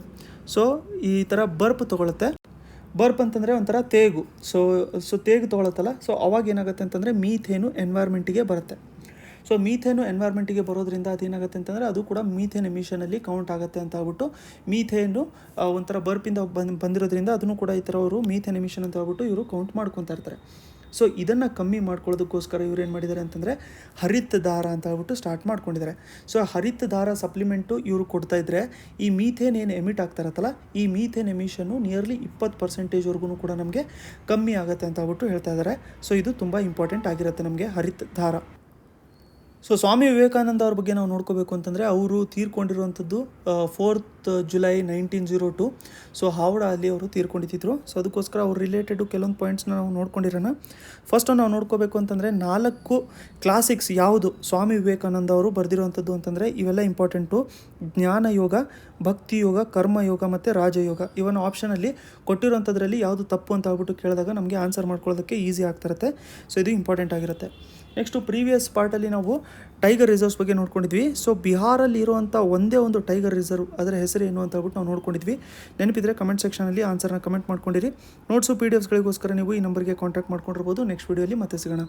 ಸೊ ಈ ಥರ ಬರ್ಪ್ ತೊಗೊಳುತ್ತೆ. ಬರ್ಪ್ ಅಂತಂದರೆ ಒಂಥರ ತೇಗು. ಸೊ ತೇಗು ತೊಗೊಳುತ್ತಲ್ಲ, ಸೊ ಅವಾಗ ಏನಾಗುತ್ತೆ ಅಂತಂದರೆ ಮೀಥೇನು ಎನ್ವೈರ್ಮೆಂಟಿಗೆ ಬರುತ್ತೆ. ಸೊ ಮೀಥೇನು ಎನ್ವೈರ್ಮೆಂಟಿಗೆ ಬರೋದ್ರಿಂದ ಅದೇನಾಗುತ್ತೆ ಅಂತಂದರೆ ಅದು ಕೂಡ ಮೀಥೇನ್ ಎಮಿಷನಲ್ಲಿ ಕೌಂಟ್ ಆಗುತ್ತೆ ಅಂತ ಹೇಳ್ಬಿಟ್ಟು ಮೀಥೇನು ಒಂಥರ ಬರ್ಪಿಂದ ಬಂದಿರೋದ್ರಿಂದ ಅದನ್ನು ಕೂಡ ಈ ಥರ ಅವರು ಮೀಥೇನ್ ಎಮಿಷನ್ ಅಂತ ಹೇಳ್ಬಿಟ್ಟು ಇವರು ಕೌಂಟ್ ಮಾಡ್ಕೊತಾ ಇರ್ತಾರೆ. ಸೊ ಇದನ್ನು ಕಮ್ಮಿ ಮಾಡ್ಕೊಳ್ಳೋದಕ್ಕೋಸ್ಕರ ಇವ್ರು ಏನು ಮಾಡಿದ್ದಾರೆ ಅಂತಂದರೆ ಹರಿತ ದಾರ ಅಂತ ಹೇಳ್ಬಿಟ್ಟು ಸ್ಟಾರ್ಟ್ ಮಾಡ್ಕೊಂಡಿದ್ದಾರೆ. ಸೊ ಹರಿತ ದಾರ ಸಪ್ಲಿಮೆಂಟು ಇವರು ಕೊಡ್ತಾ ಇದ್ದರೆ ಈ ಮೀಥೇನ್ ಏನು ಎಮಿಟ್ ಆಗ್ತಾರತ್ತಲ್ಲ ಈ ಮೀಥೇನ್ ಎಮಿಷನ್ನು ನಿಯರ್ಲಿ 20% ಕೂಡ ನಮಗೆ ಕಮ್ಮಿ ಆಗುತ್ತೆ ಅಂತ ಹೇಳ್ಬಿಟ್ಟು ಹೇಳ್ತಾ ಇದ್ದಾರೆ. ಸೊ ಇದು ತುಂಬ ಇಂಪಾರ್ಟೆಂಟ್ ಆಗಿರುತ್ತೆ ನಮಗೆ ಹರಿತ ದಾರ. ಸೊ ಸ್ವಾಮಿ ವಿವೇಕಾನಂದ ಅವ್ರ ಬಗ್ಗೆ ನಾವು ನೋಡ್ಕೋಬೇಕು ಅಂತಂದರೆ ಅವರು ತೀರ್ಕೊಂಡಿರುವಂಥದ್ದು 4th July 1902. ಸೊ ಹಾವಡ ಅಲ್ಲಿ ಅವರು ತೀರ್ಕೊಂಡಿದ್ರು. ಸೊ ಅದಕ್ಕೋಸ್ಕರ ಅವ್ರು ರಿಲೇಟೆಡು ಕೆಲವೊಂದು ಪಾಯಿಂಟ್ಸ್ನ ನಾವು ನೋಡ್ಕೊಂಡಿರೋಣ. ಫಸ್ಟು ನಾವು ನೋಡ್ಕೋಬೇಕು ಅಂತಂದರೆ 4 ಕ್ಲಾಸಿಕ್ಸ್ ಯಾವುದು ಸ್ವಾಮಿ ವಿವೇಕಾನಂದ ಅವರು ಬರೆದಿರುವಂಥದ್ದು ಅಂತಂದರೆ ಇವೆಲ್ಲ ಇಂಪಾರ್ಟೆಂಟು. ಜ್ಞಾನ ಯೋಗ, ಭಕ್ತಿ ಯೋಗ, ಕರ್ಮಯೋಗ ಮತ್ತು ರಾಜಯೋಗ. ಇವನ್ನ ಆಪ್ಷನಲ್ಲಿ ಕೊಟ್ಟಿರೋಂಥದ್ರಲ್ಲಿ ಯಾವುದು ತಪ್ಪು ಅಂತ ಹೇಳ್ಬಿಟ್ಟು ಕೇಳಿದಾಗ ನಮಗೆ ಆನ್ಸರ್ ಮಾಡ್ಕೊಳ್ಳೋದಕ್ಕೆ ಈಸಿ ಆಗ್ತಿರುತ್ತೆ. ಸೊ ಇದು ಇಂಪಾರ್ಟೆಂಟ್ ಆಗಿರುತ್ತೆ. ನೆಕ್ಸ್ಟು ಪ್ರೀವಿಯಸ್ ಪಾರ್ಟಲ್ಲಿ ನಾವು ಟೈಗರ್ ರಿಸರ್ವ್ಸ್ ಬಗ್ಗೆ ನೋಡ್ಕೊಂಡಿದ್ವಿ. ಸೊ ಬಿಹಾರಲ್ಲಿ ಇರುವಂಥ ಒಂದೇ ಒಂದು ಟೈಗರ್ ರಿಸರ್ವ್ ಅದರ ಹೆಸರು ಏನು ಅಂತ ಹೇಳ್ಬಿಟ್ಟು ನಾವು ನೋಡ್ಕೊಂಡಿದ್ವಿ. ನೆನಪಿದ್ರೆ ಕಮೆಂಟ್ ಸೆಕ್ಷನಲ್ಲಿ ಆನ್ಸರ್ನ ಕಮೆಂಟ್ ಮಾಡ್ಕೊಂಡಿರಿ. ನೋಟ್ಸು PDF ಗಳಿಗೋಸ್ಕರ ನೀವು ಈ ನಂಬರ್ಗೆ ಕಾಂಟ್ಯಾಕ್ಟ್ ಮಾಡ್ಕೊಂಡಿರ್ಬೋದು. ನೆಕ್ಸ್ಟ್ ವೀಡಿಯೋಲಿ ಮತ್ತೆ ಸಿಗೋಣ.